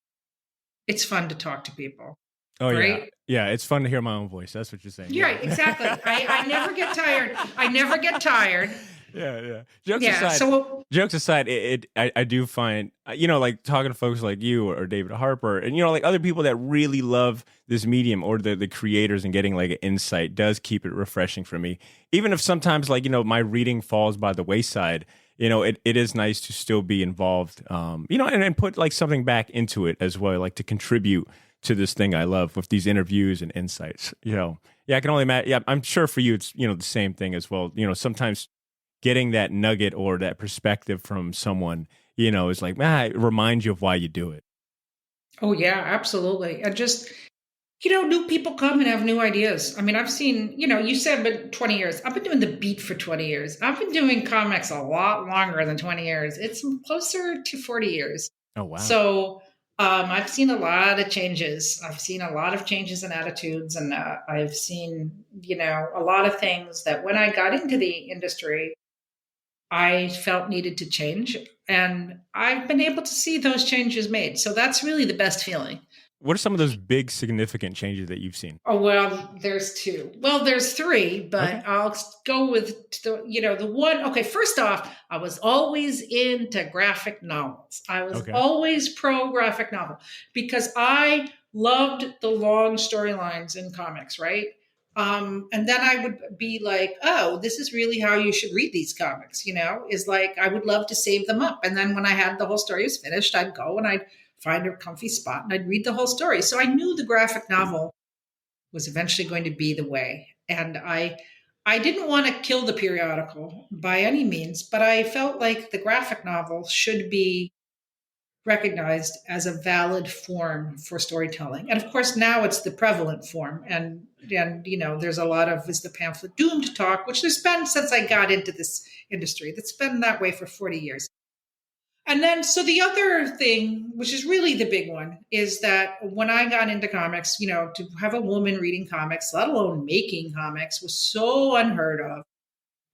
it's fun to talk to people. Oh, right? Yeah. Yeah, it's fun to hear my own voice. That's what you're saying. Yeah, right, exactly. I never get tired. I never get tired. Yeah. Jokes aside, I do find, like talking to folks like you or David Harper and, like other people that really love this medium or the creators and getting like an insight does keep it refreshing for me. Even if sometimes like, my reading falls by the wayside, it is nice to still be involved, and put like something back into it as well, like to contribute to this thing I love with these interviews and insights, Yeah, I can only imagine. Yeah, I'm sure for you, it's, the same thing as well. Sometimes getting that nugget or that perspective from someone, is like, it reminds you of why you do it. Oh, yeah, absolutely. And just, new people come and have new ideas. I mean, I've seen, you said, but 20 years. I've been doing the beat for 20 years. I've been doing comics a lot longer than 20 years. It's closer to 40 years. Oh, wow. So I've seen a lot of changes. I've seen a lot of changes in attitudes. And I've seen, a lot of things that when I got into the industry, I felt needed to change. And I've been able to see those changes made. So that's really the best feeling. What are some of those big significant changes that you've seen? Oh, well, there's two. Well, there's three, but okay. I'll go with the one. Okay, first off, I was always into graphic novels. I was always pro graphic novel because I loved the long storylines in comics, right? And then I would be like, oh, this is really how you should read these comics, is like, I would love to save them up. And then when I had the whole story was finished, I'd go and I'd find a comfy spot and I'd read the whole story. So I knew the graphic novel was eventually going to be the way. And I didn't want to kill the periodical by any means, but I felt like the graphic novel should be recognized as a valid form for storytelling. And of course, now it's the prevalent form. And there's a lot of, is the pamphlet doomed talk, which there's been since I got into this industry. That's been that way for 40 years. And then, so the other thing, which is really the big one, is that when I got into comics, to have a woman reading comics, let alone making comics, was so unheard of.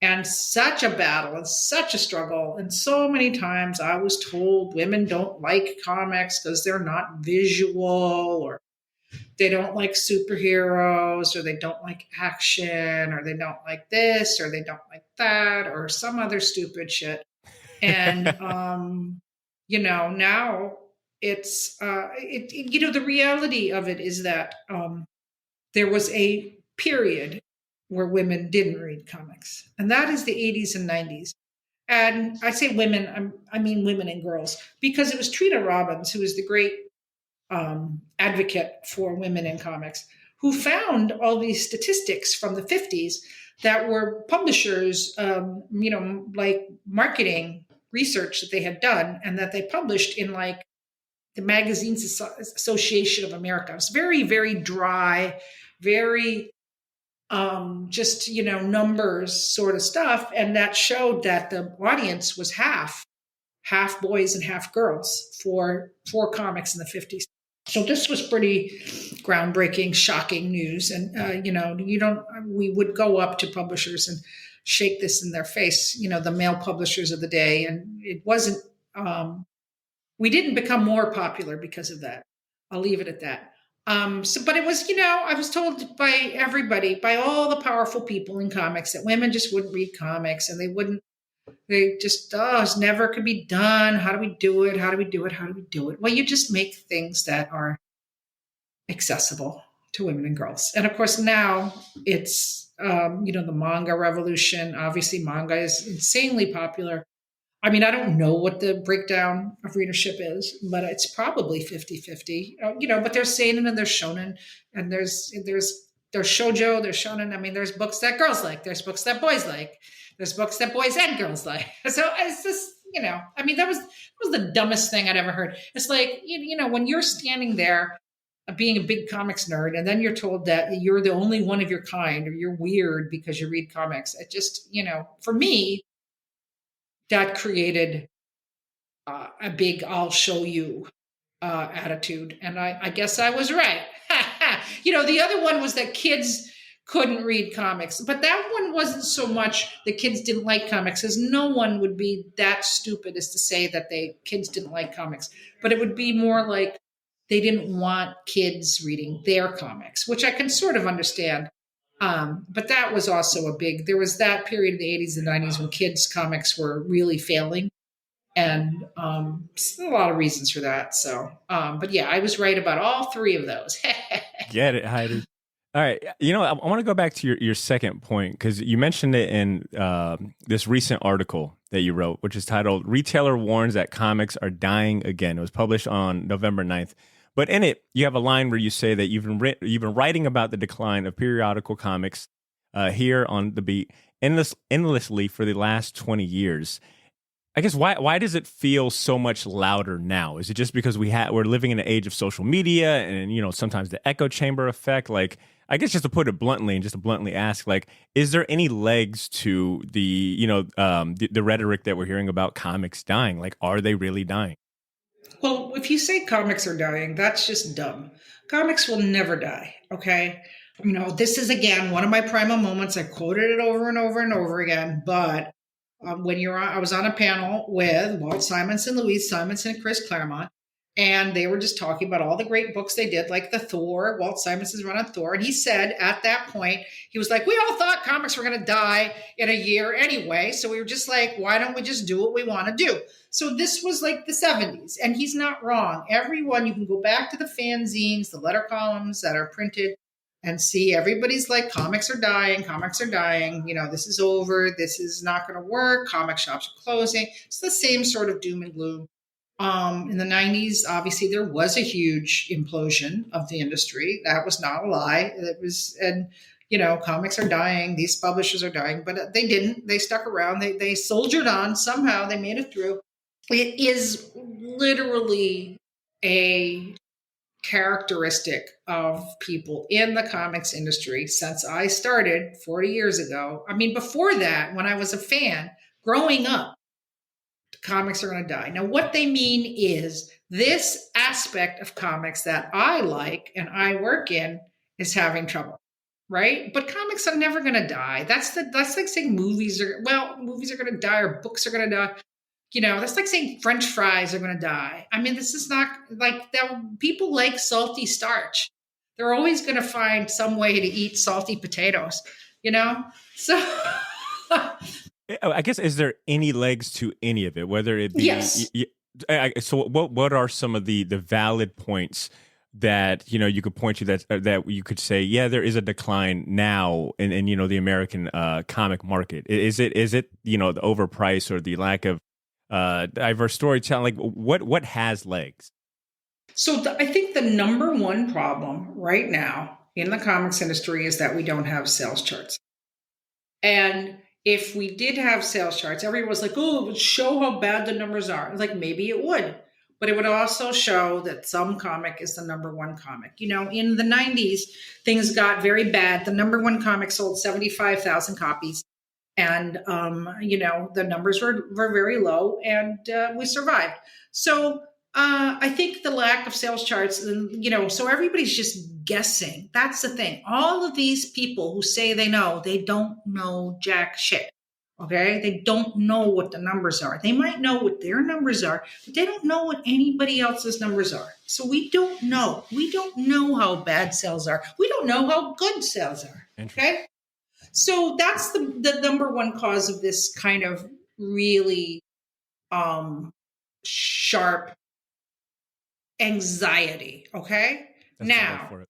And such a battle and such a struggle. And so many times I was told women don't like comics because they're not visual, or they don't like superheroes, or they don't like action, or they don't like this, or they don't like that, or some other stupid shit. And, now it's, the reality of it is that there was a period where women didn't read comics. And that is the 80s and 90s. And I say women, I mean women and girls, because it was Trina Robbins, who was the great advocate for women in comics, who found all these statistics from the 50s that were publishers, like marketing research that they had done and that they published in like the Magazines Association of America. It was very, very dry, very numbers sort of stuff. And that showed that the audience was half boys and half girls for comics in the 50s. So this was pretty groundbreaking, shocking news. And, we would go up to publishers and shake this in their face, the male publishers of the day. And it wasn't, we didn't become more popular because of that. I'll leave it at that. But it was, I was told by everybody, by all the powerful people in comics, that women just wouldn't read comics, and they just, it never could be done. How do we do it? How do we do it? How do we do it? Well, you just make things that are accessible to women and girls. And of course, now it's, the manga revolution. Obviously, manga is insanely popular. I mean, I don't know what the breakdown of readership is, but it's probably 50-50. But there's seinen and there's shonen, and there's shoujo, there's shonen. I mean, there's books that girls like, there's books that boys like, there's books that boys and girls like. So it's just, I mean, that was the dumbest thing I'd ever heard. It's like, when you're standing there being a big comics nerd, and then you're told that you're the only one of your kind, or you're weird because you read comics. It just, for me, that created a big "I'll show you" attitude, and I guess I was right. The other one was that kids couldn't read comics, but that one wasn't so much the kids didn't like comics, as no one would be that stupid as to say that kids didn't like comics, but it would be more like they didn't want kids reading their comics, which I can sort of understand. But that was also there was that period in the 80s and 90s when kids' comics were really failing. And a lot of reasons for that. So, but yeah, I was right about all three of those. Get it, Heidi. All right. I want to go back to your second point, because you mentioned it in this recent article that you wrote, which is titled "Retailer Warns That Comics Are Dying Again." It was published on November 9th. But in it, you have a line where you say that you've been writing about the decline of periodical comics here on The Beat endlessly for the last 20 years. I guess why does it feel so much louder now? Is it just because we're living in an age of social media and sometimes the echo chamber effect? Like, I guess just to put it bluntly and just to bluntly ask, like, is there any legs to the the rhetoric that we're hearing about comics dying? Like, are they really dying? Well, if you say comics are dying, that's just dumb. Comics will never die, okay? This is, again, one of my primal moments. I quoted it over and over and over again, but I was on a panel with Walt Simonson, Louise Simonson, and Chris Claremont, and they were just talking about all the great books they did, like the Thor, Walt Simonson's run on Thor, and he said at that point, he was like, we all thought comics were going to die in a year anyway, so we were just like, why don't we just do what we want to do? So this was like the 70s, and he's not wrong. Everyone, you can go back to the fanzines, the letter columns that are printed, and see everybody's like, comics are dying, this is over, this is not going to work, comic shops are closing. It's the same sort of doom and gloom. In the 90s, obviously, there was a huge implosion of the industry. That was not a lie. Comics are dying, these publishers are dying, but they didn't. They stuck around. They soldiered on. Somehow they made it through. It is literally a characteristic of people in the comics industry since I started 40 years ago. I mean, before that, when I was a fan, growing up, comics are going to die. Now, what they mean is this aspect of comics that I like and I work in is having trouble, right? But comics are never going to die. That's like saying movies are going to die or books are going to die. That's like saying French fries are going to die. I mean, this is not like that. People like salty starch. They're always going to find some way to eat salty potatoes, So I guess, is there any legs to any of it, whether it be? Yes. So what are some of the valid points that you could point to that you could say, yeah, there is a decline now in the American comic market? Is it the overprice or the lack of diverse storytelling? Like, what has legs? So I think the number one problem right now in the comics industry is that we don't have sales charts. And if we did have sales charts, everyone was like, oh, it would show how bad the numbers are. Like, maybe it would, but it would also show that some comic is the number one comic. In the 90s, things got very bad. The number one comic sold 75,000 copies. And, the numbers were very low, and we survived. So I think the lack of sales charts, so everybody's just guessing. That's the thing. All of these people who say they know, they don't know jack shit. Okay. They don't know what the numbers are. They might know what their numbers are, but they don't know what anybody else's numbers are. So we don't know. We don't know how bad sales are. We don't know how good sales are. Okay. So that's the number one cause of this kind of really sharp anxiety. Okay. That's now,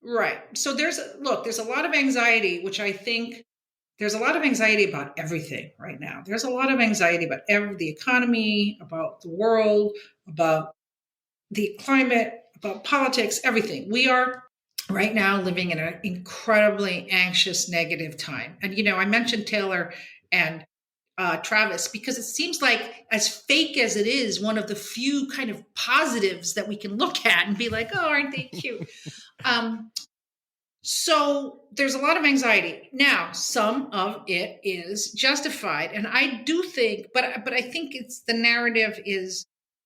right. So there's a lot of anxiety, which I think there's a lot of anxiety about everything right now. There's a lot of anxiety about the economy, about the world, about the climate, about politics, everything. We are right now living in an incredibly anxious, negative time. And, I mentioned Taylor and Travis because it seems like, as fake as it is, one of the few kind of positives that we can look at and be like, oh, aren't they cute? So there's a lot of anxiety. Now, some of it is justified. And I do think, but I think the narrative is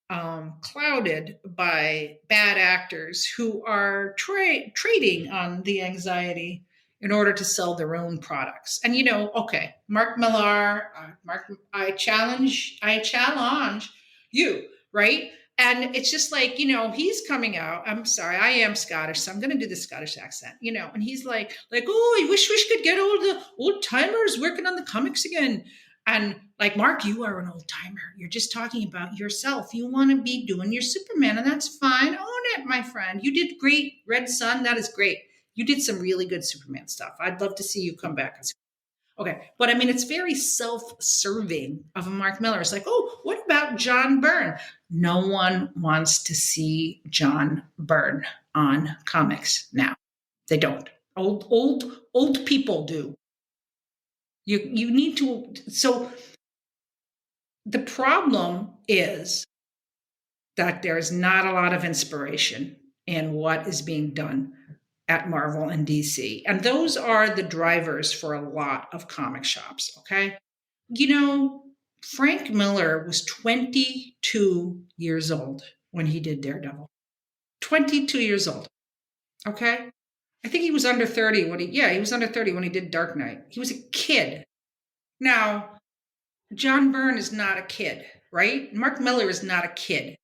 clouded by bad actors who are trading on the anxiety in order to sell their own products. And, okay, Mark Millar, I challenge you, right? And it's just like, he's coming out. I'm sorry, I am Scottish, so I'm going to do the Scottish accent, and he's like, oh, I wish we could get all the old timers working on the comics again. And like, Mark, you are an old timer. You're just talking about yourself. You want to be doing your Superman, and that's fine. Own it, my friend. You did great. Red Sun, that is great. You did some really good Superman stuff. I'd love to see you come back. Okay. But I mean, it's very self-serving of a Mark Millar. It's like, oh, what about John Byrne? No one wants to see John Byrne on comics now. They don't. Old people do. You need to. So the problem is that there's not a lot of inspiration in what is being done at Marvel and DC. And those are the drivers for a lot of comic shops, okay? Frank Miller was 22 years old when he did Daredevil. 22 years old, okay? I think he was under 30 he was under 30 when he did Dark Knight. He was a kid. Now, John Byrne is not a kid, right? Mark Miller is not a kid.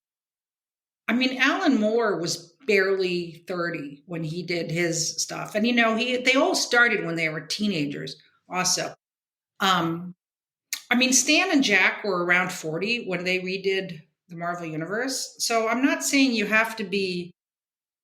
I mean, Alan Moore was barely 30 when he did his stuff. And, they all started when they were teenagers also. I mean, Stan and Jack were around 40 when they redid the Marvel Universe. So I'm not saying you have to be,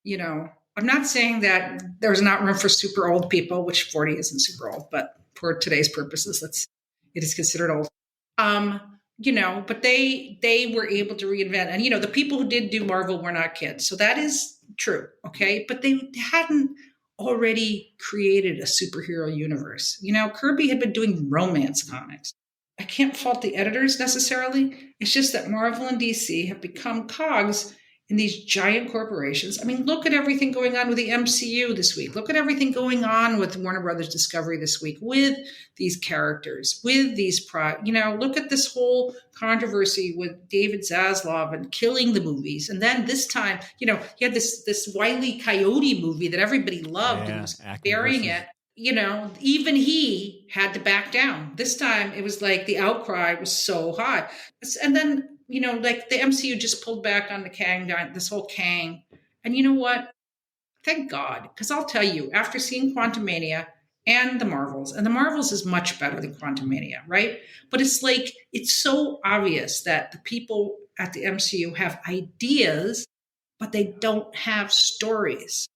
I'm not saying that there's not room for super old people, which 40 isn't super old, but for today's purposes, it is considered old. But they were able to reinvent. And, the people who did do Marvel were not kids. So that is true. Okay. But they hadn't already created a superhero universe. Kirby had been doing romance comics. I can't fault the editors necessarily. It's just that Marvel and DC have become cogs in these giant corporations. I mean, look at everything going on with the MCU this week. Look at everything going on with Warner Brothers Discovery this week with these characters, with these look at this whole controversy with David Zaslav and killing the movies. And then this time, he had this Wile E. Coyote movie that everybody loved and was burying it. Even he had to back down. This time it was like the outcry was so high. And then, like the MCU just pulled back on the Kang, this whole Kang. And you know what? Thank God. Because I'll tell you, after seeing Quantumania and the Marvels is much better than Quantumania, right? But it's like, it's so obvious that the people at the MCU have ideas, but they don't have stories.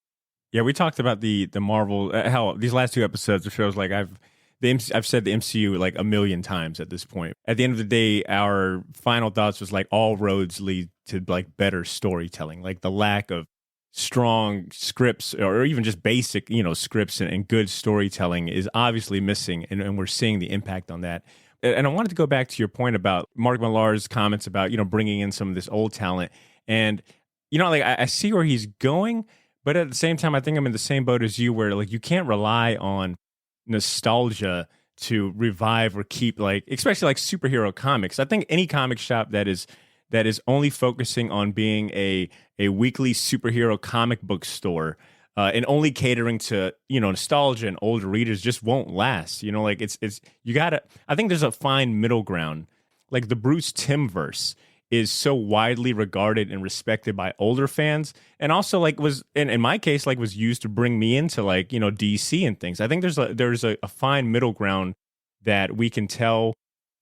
Yeah, we talked about the Marvel, hell, these last two episodes, it feels like I've said the MCU like a million times at this point. At the end of the day, our final thoughts was like all roads lead to like better storytelling, like the lack of strong scripts or even just basic, scripts and good storytelling is obviously missing. And we're seeing the impact on that. And I wanted to go back to your point about Mark Millar's comments about, bringing in some of this old talent. And, I see where he's going. But at the same time, I think I'm in the same boat as you where like you can't rely on nostalgia to revive or keep especially like superhero comics. I think any comic shop that is only focusing on being a weekly superhero comic book store and only catering to, nostalgia and older readers just won't last. Like it's you gotta. I think there's a fine middle ground. Like the Bruce Timm verse is so widely regarded and respected by older fans, and also like was in my case like was used to bring me into like DC and things. I think there's a fine middle ground that we can tell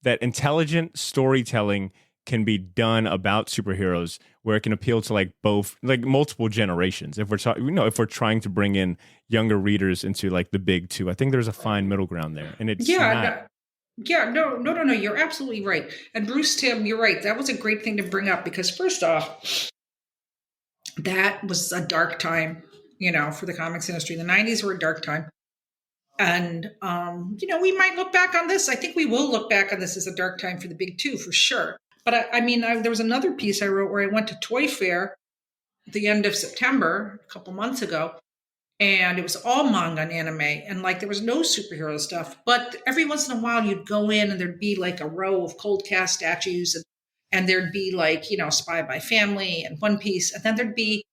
that intelligent storytelling can be done about superheroes where it can appeal to like both like multiple generations. If we're talking, if we're trying to bring in younger readers into like the big two, I think there's a fine middle ground there, and it's not. No. You're absolutely right. And Bruce Timm, you're right. That was a great thing to bring up because first off, that was a dark time, for the comics industry. The 90s were a dark time. And, we might look back on this. I think we will look back on this as a dark time for the big two for sure. But there was another piece I wrote where I went to Toy Fair at the end of September, a couple months ago, and it was all manga and anime, and like there was no superhero stuff. But every once in a while, you'd go in and there'd be like a row of cold cast statues, and there'd be like Spy by Family and One Piece, and then there'd be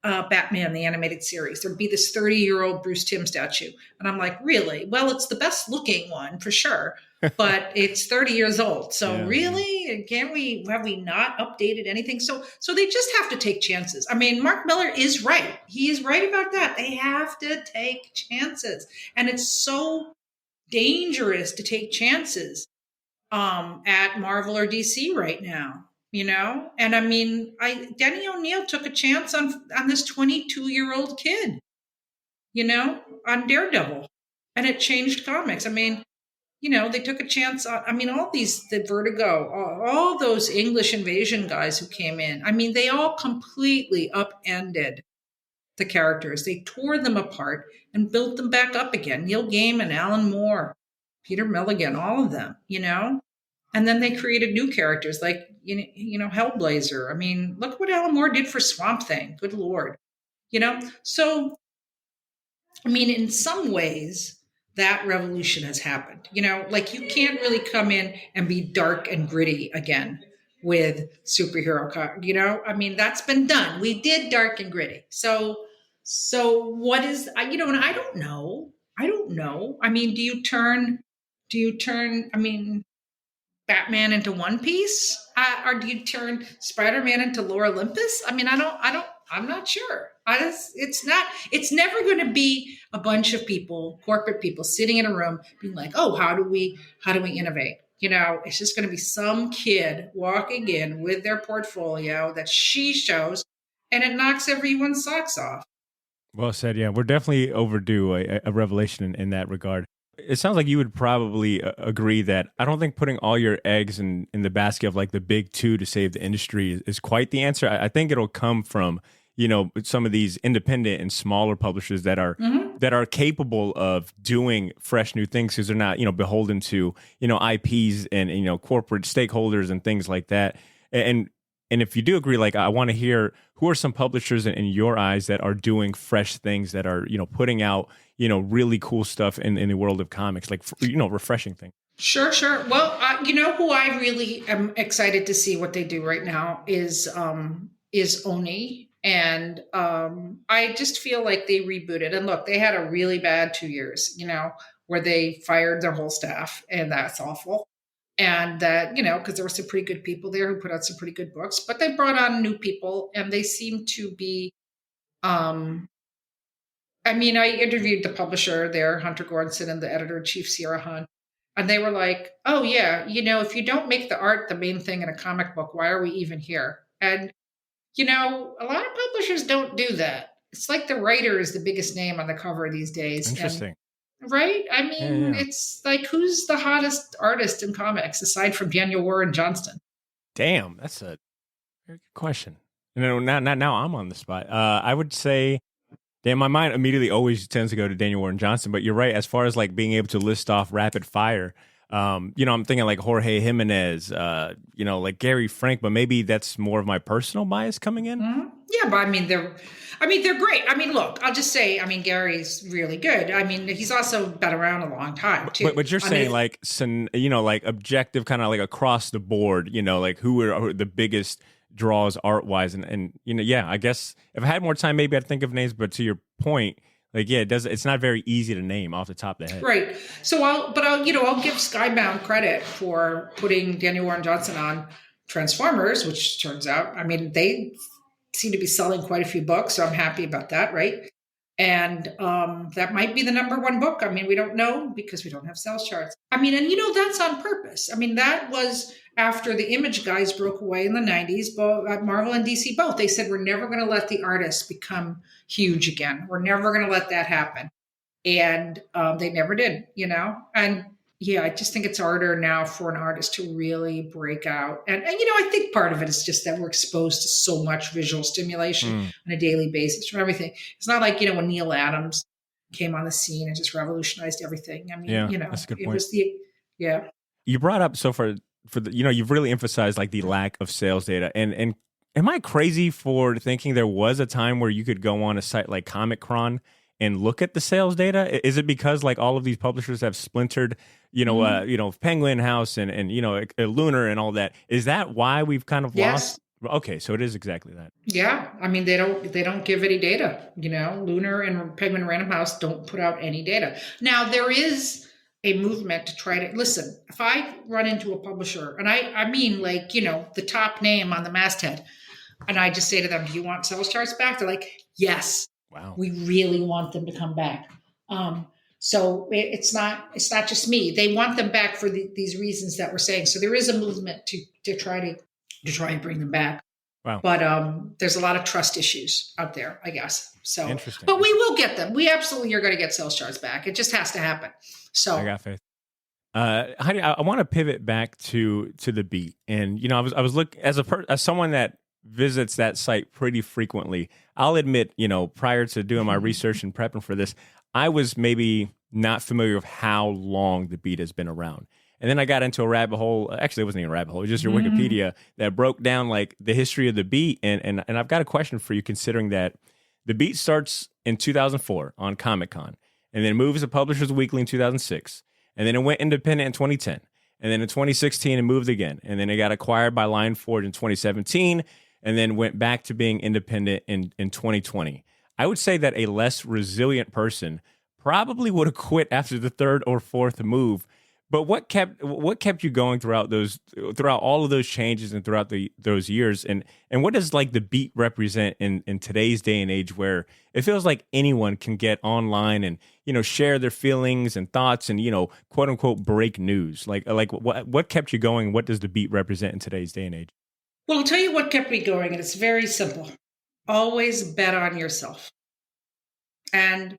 Batman the animated series. There'd be this 30-year-old Bruce Timm statue, and I'm like, really? Well, it's the best looking one for sure. But it's 30 years old. So really, have we not updated anything? So they just have to take chances. I mean, Mark Miller is right. He is right about that. They have to take chances. And it's so dangerous to take chances at Marvel or DC right now, And I mean, Denny O'Neil took a chance on this 22-year-old kid, on Daredevil. And it changed comics. I mean, they took a chance on, the Vertigo, all those English invasion guys who came in. I mean, they all completely upended the characters. They tore them apart and built them back up again. Neil Gaiman, Alan Moore, Peter Milligan, all of them, And then they created new characters like, Hellblazer. I mean, look what Alan Moore did for Swamp Thing. Good Lord. So, in some ways, that revolution has happened. Like you can't really come in and be dark and gritty again with superhero. That's been done. We did dark and gritty. So what is, and I don't know. I mean, do you turn, Batman into One Piece? Or do you turn Spider-Man into Lore Olympus? I'm not sure. It's never going to be a bunch of people, corporate people sitting in a room being like, oh, how do we innovate? It's just going to be some kid walking in with their portfolio that she shows and it knocks everyone's socks off. Well said. Yeah, we're definitely overdue a revelation in that regard. It sounds like you would probably agree that I don't think putting all your eggs in the basket of like the big two to save the industry is quite the answer. I think it'll come from, some of these independent and smaller publishers that are capable of doing fresh new things because they're not, beholden to, IPs and, corporate stakeholders and things like that. And if you do agree, like I want to hear who are some publishers in your eyes that are doing fresh things that are, putting out, really cool stuff in the world of comics, like, refreshing things. Sure. Well, who I really am excited to see what they do right now is Oni. And I just feel like they rebooted. And look, they had a really bad 2 years, where they fired their whole staff, and that's awful. And that, because there were some pretty good people there who put out some pretty good books, but they brought on new people, and they seem to be, I interviewed the publisher there, Hunter Goranson, and the editor-in-chief, Sierra Hunt, and they were like, oh yeah, if you don't make the art the main thing in a comic book, why are we even here? And a lot of publishers don't do that. It's like the writer is the biggest name on the cover these days. Interesting. Right? It's like, who's the hottest artist in comics aside from Daniel Warren Johnston? Damn, that's a very good question. Now I'm on the spot. I would say, my mind immediately always tends to go to Daniel Warren Johnston, but you're right. As far as like being able to list off rapid fire, I'm thinking like Jorge Jimenez, like Gary Frank, but maybe that's more of my personal bias coming in. Mm-hmm. Yeah, but they're great. Look, I'll just say, Gary's really good. He's also been around a long time too. But you're saying like objective kind of like across the board, like who are the biggest, draws art wise. And yeah, I guess if I had more time, maybe I'd think of names. But to your point, like, yeah, it's not very easy to name off the top of the head. Right. So I'll give Skybound credit for putting Daniel Warren Johnson on Transformers, which turns out, I mean, they seem to be selling quite a few books. So I'm happy about that. Right. And that might be the number one book. I mean, we don't know because we don't have sales charts. I mean, and that's on purpose. I mean, that was after the Image guys broke away in the 90s, both Marvel and DC both. They said, we're never going to let the artists become huge again. We're never going to let that happen. And they never did, And yeah, I just think it's harder now for an artist to really break out. And I think part of it is just that we're exposed to so much visual stimulation on a daily basis from everything. It's not like, when Neil Adams came on the scene and just revolutionized everything. I mean, that's a good point. Yeah. You brought up so far for the, you've really emphasized like the lack of sales data. And am I crazy for thinking there was a time where you could go on a site like Comic-Con and look at the sales data? Is it because like all of these publishers have splintered, Penguin House and Lunar and all that? Is that why we've kind of lost? Okay, so it is exactly that. Yeah, I mean they don't give any data. Lunar and Penguin Random House don't put out any data. Now there is a movement to try to listen. If I run into a publisher, and I mean like the top name on the masthead, and I just say to them, "Do you want sales charts back?" They're like, "Yes." Wow. We really want them to come back. So it's not just me. They want them back for these reasons that we're saying. So there is a movement to try and bring them back. Wow. But there's a lot of trust issues out there, I guess. So interesting. But we will get them. We absolutely are going to get sales charts back. It just has to happen. So I got faith. Heidi, I want to pivot back to the beat. And I was looking as someone that visits that site pretty frequently. I'll admit, prior to doing my research and prepping for this, I was maybe not familiar with how long the beat has been around. And then I got into a rabbit hole. Actually, it wasn't even a rabbit hole. It was just your Wikipedia that broke down like the history of the beat. And I've got a question for you, considering that the beat starts in 2004 on Comic-Con, and then moves to Publishers Weekly in 2006. And then it went independent in 2010. And then in 2016, it moved again. And then it got acquired by Lion Forge in 2017. And then went back to being independent in 2020. I would say that a less resilient person probably would have quit after the third or fourth move. But what kept you going throughout all of those changes and throughout those years? And what does like the beat represent in today's day and age, where it feels like anyone can get online and share their feelings and thoughts and quote unquote break news? Like what kept you going? What does the beat represent in today's day and age? Well, I'll tell you what kept me going, and it's very simple. Always bet on yourself. And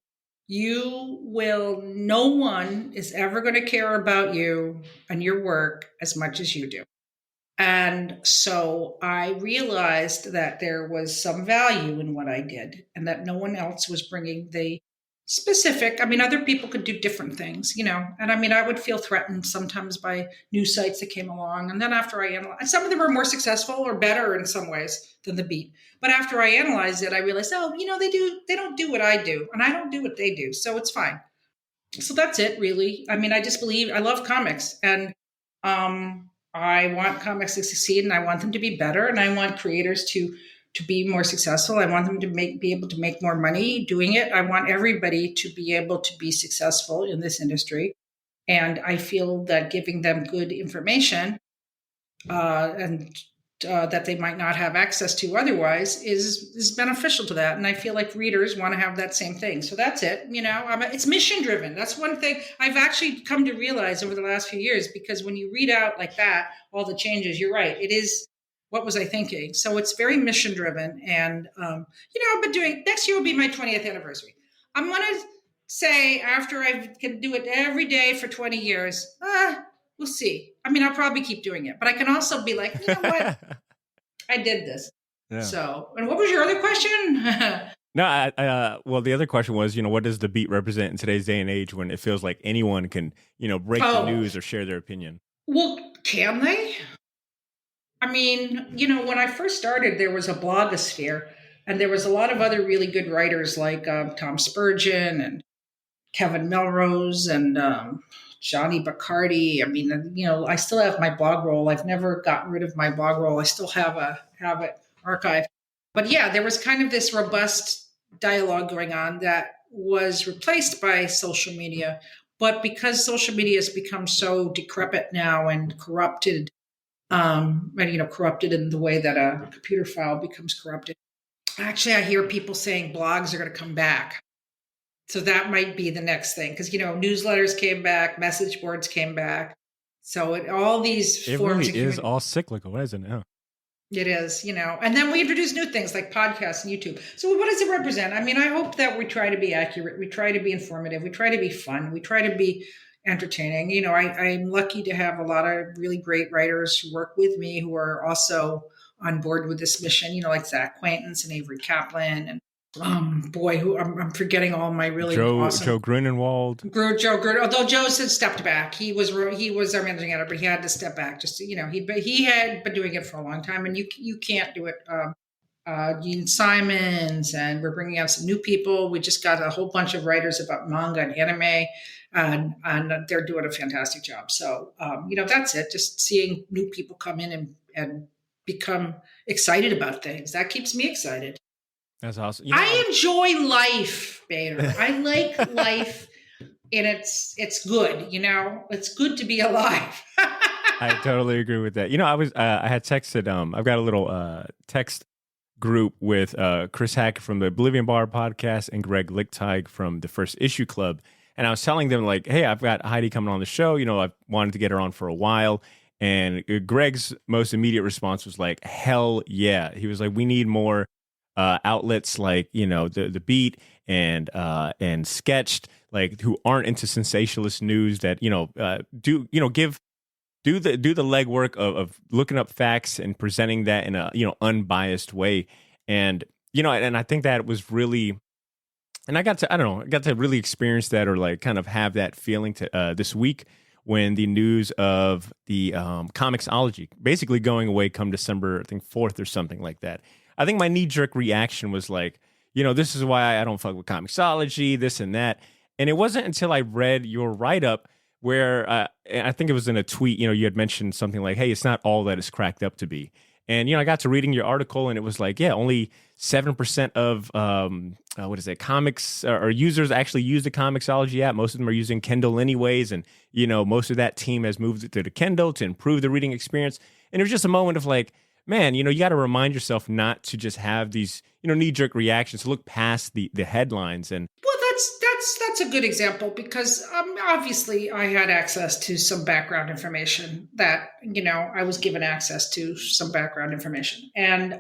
no one is ever going to care about you and your work as much as you do. And so I realized that there was some value in what I did, and that no one else was bringing the specific. I mean, other people could do different things, and I mean, I would feel threatened sometimes by new sites that came along. And then after I analyzed, some of them were more successful or better in some ways than the beat. But after I analyzed it, I realized, they don't do what I do, and I don't do what they do. So it's fine. So that's it, really. I mean, I just believe I love comics, and I want comics to succeed, and I want them to be better, and I want creators to be more successful. I want them to be able to make more money doing it. I want everybody to be able to be successful in this industry. And I feel that giving them good information and that they might not have access to otherwise is beneficial to that. And I feel like readers want to have that same thing. So that's it. It's mission driven. That's one thing I've actually come to realize over the last few years, because when you read out like that, all the changes, you're right. It is, what was I thinking? So it's very mission driven. And, I've been doing, next year will be my 20th anniversary. I'm going to say, after I can do it every day for 20 years, we'll see. I mean, I'll probably keep doing it, but I can also be like, you know what? I did this. Yeah. So, and what was your other question? No, well, the other question was, what does the beat represent in today's day and age when it feels like anyone can, break the news or share their opinion? Well, can they? I mean, when I first started, there was a blogosphere, and there was a lot of other really good writers like Tom Spurgeon and Kevin Melrose and Johnny Bacardi. I mean, I still have my blog roll. I've never gotten rid of my blog roll. I still have it archived. But yeah, there was kind of this robust dialogue going on that was replaced by social media. But because social media has become so decrepit now and corrupted, corrupted in the way that a computer file becomes corrupted. Actually, I hear people saying blogs are going to come back. So that might be the next thing because, newsletters came back, message boards came back. So all these forms. It really is all cyclical, isn't it? It is, and then we introduce new things like podcasts and YouTube. So what does it represent? I mean, I hope that we try to be accurate. We try to be informative. We try to be fun. We try to be entertaining. I'm lucky to have a lot of really great writers who work with me who are also on board with this mission, like Zach Quaintance and Avery Kaplan and who I'm forgetting all my really awesome. Joe Grunenwald. Although Joe had stepped back, he was our managing editor, but he had to step back. Just he had been doing it for a long time, and you can't do it. Gene Simons, and we're bringing out some new people. We just got a whole bunch of writers about manga and anime, and they're doing a fantastic job. So that's it. Just seeing new people come in and become excited about things that keeps me excited. That's awesome. I enjoy life, Bader. I like life, and it's good. It's good to be alive. I totally agree with that. I had texted. I've got a little text group with Chris Hackett from the Oblivion Bar podcast and Greg Lichtig from the First Issue Club, and I was telling them like, hey, I've got Heidi coming on the show. I've wanted to get her on for a while. And Greg's most immediate response was like, hell yeah. He was like, we need more outlets like the Beat and Sketched, like who aren't into sensationalist news that do the legwork of looking up facts and presenting that in a unbiased way. And and I think that was really, and I got to really experience that, or like kind of have that feeling to this week when the news of the Comixology basically going away come December, I think 4th or something like that. I think my knee-jerk reaction was like, this is why I don't fuck with Comixology, this and that. And it wasn't until I read your write-up where I think it was in a tweet, you had mentioned something like, hey, it's not all that it's cracked up to be. And, I got to reading your article and it was like, yeah, only 7% of, comics or users actually use the Comixology app. Most of them are using Kindle anyways. And, most of that team has moved it to the Kindle to improve the reading experience. And it was just a moment of like, man, you got to remind yourself not to just have these, knee-jerk reactions, to look past the headlines. And well, that's a good example because obviously I had access to some background information that, I was given access to some background information. And,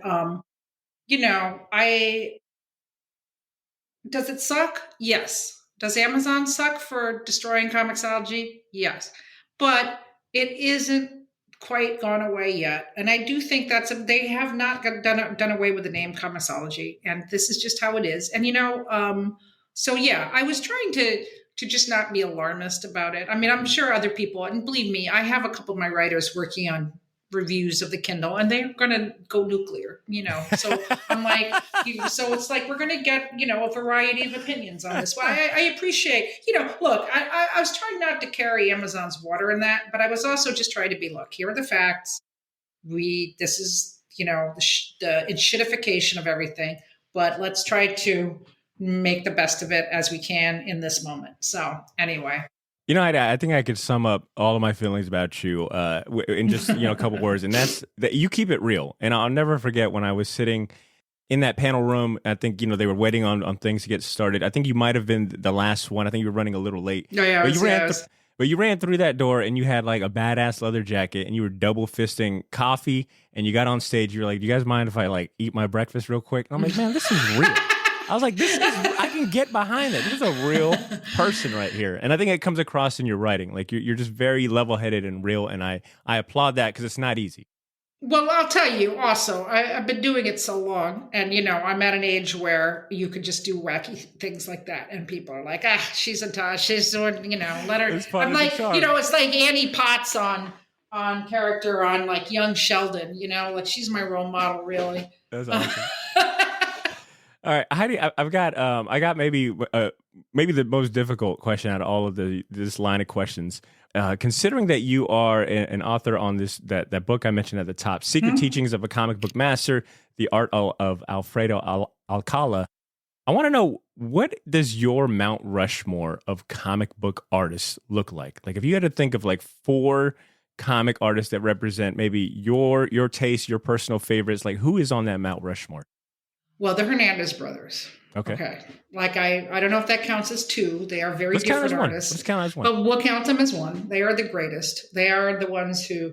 does it suck? Yes. Does Amazon suck for destroying Comixology? Yes. But it isn't quite gone away yet. And I do think they have not done away with the name Comixology. And this is just how it is. And, so yeah, I was trying to just not be alarmist about it. I mean, I'm sure other people, and believe me, I have a couple of my writers working on reviews of the Kindle and they're going to go nuclear, so I'm like, so it's like, we're going to get, a variety of opinions on this. But I appreciate, look, I was trying not to carry Amazon's water in that, but I was also just trying to be, look, here are the facts. This is, the shitification of everything, but let's try to make the best of it as we can in this moment. So anyway. I think I could sum up all of my feelings about you in just a couple words, and that's that you keep it real. And I'll never forget when I was sitting in that panel room. I think they were waiting on things to get started. I think you might have been the last one. I think you were running a little late. Oh, yeah, but you ran through that door and you had like a badass leather jacket and you were double fisting coffee and you got on stage. You're like, "Do you guys mind if I like eat my breakfast real quick?" And I'm like, "Man, this is real." I was like, I can get behind it. This is a real person right here. And I think it comes across in your writing. Like you're just very level-headed and real. And I applaud that because it's not easy. Well, I'll tell you also, I've been doing it so long. And, I'm at an age where you could just do wacky things like that. And people are like, she's a Tosh. She's doing, let her. I'm like, it's like Annie Potts on character on like Young Sheldon, like she's my role model, really. That's awesome. All right, Heidi, I got maybe maybe the most difficult question out of all of this line of questions. Considering that you are an author on that book I mentioned at the top, Secret Teachings of a Comic Book Master, The Art of Alfredo Alcala, I want to know, what does your Mount Rushmore of comic book artists look like? Like, if you had to think of like 4 comic artists that represent maybe your taste, your personal favorites, like who is on that Mount Rushmore? Well, the Hernandez brothers. Okay. Like, I don't know if that counts as 2. They are very different artists. Let's count as 1. But we'll count them as 1. They are the greatest. They are the ones who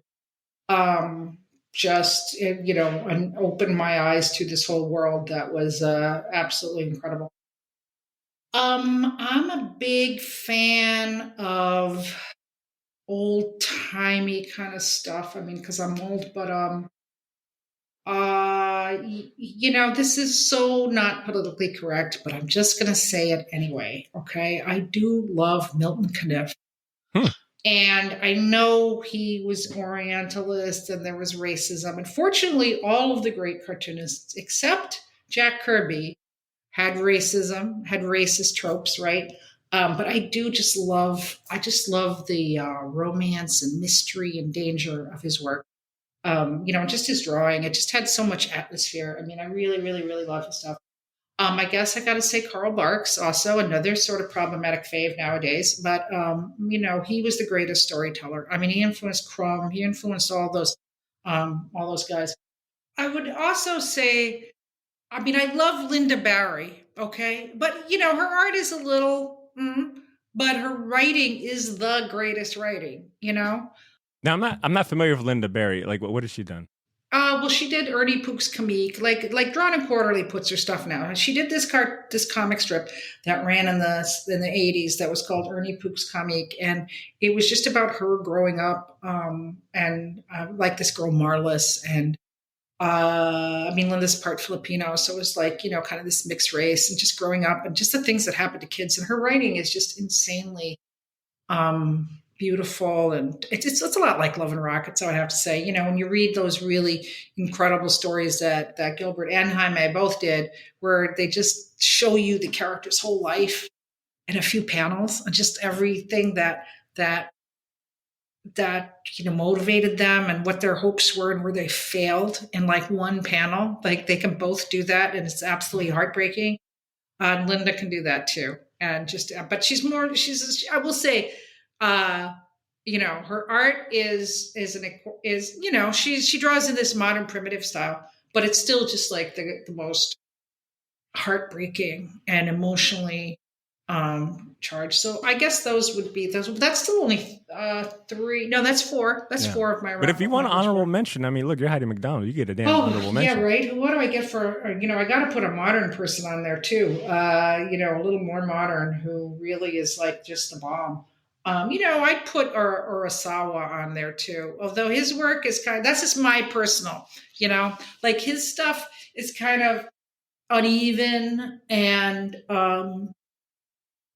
just, and opened my eyes to this whole world that was absolutely incredible. I'm a big fan of old-timey kind of stuff. I mean, because I'm old, but this is so not politically correct, but I'm just going to say it anyway. Okay. I do love Milton Caniff. And I know he was Orientalist and there was racism. Unfortunately, all of the great cartoonists, except Jack Kirby, had racism, had racist tropes, right? But I just love the romance and mystery and danger of his work. Just his drawing. It just had so much atmosphere. I mean, I really, really, really love his stuff. I guess I got to say Carl Barks, also another sort of problematic fave nowadays. But, he was the greatest storyteller. I mean, he influenced Crumb. He influenced all those guys. I would also say, I mean, I love Linda Barry, okay? But, her art is a little, but her writing is the greatest writing, Now, I'm not familiar with Linda Barry. Like, what has she done? Well, she did Ernie Pook's Comique, like Drawn and Quarterly puts her stuff now. She did this comic strip that ran in the 80s that was called Ernie Pook's Comique, and it was just about her growing up, and like this girl Marlis, and Linda's part Filipino, so it was like kind of this mixed race, and just growing up, and just the things that happen to kids. And her writing is just insanely beautiful, and it's a lot like Love and Rockets, I would have to say. When you read those really incredible stories that Gilbert and Jaime both did, where they just show you the character's whole life in a few panels, and just everything that motivated them and what their hopes were and where they failed in like one panel. Like, they can both do that, and it's absolutely heartbreaking. And Linda can do that too, and but I will say, her art is she draws in this modern primitive style, but it's still just like the most heartbreaking and emotionally charged. So I guess those would be those. That's still only 3. No, that's 4. That's 4 of my. But if you want an honorable mention, I mean, look, you're Heidi MacDonald. You get a damn honorable mention. Yeah, right. What do I get for? I got to put a modern person on there too. A little more modern, who really is like just the bomb. I'd put Urasawa on there too, although his work is that's just my personal, like his stuff is kind of uneven, and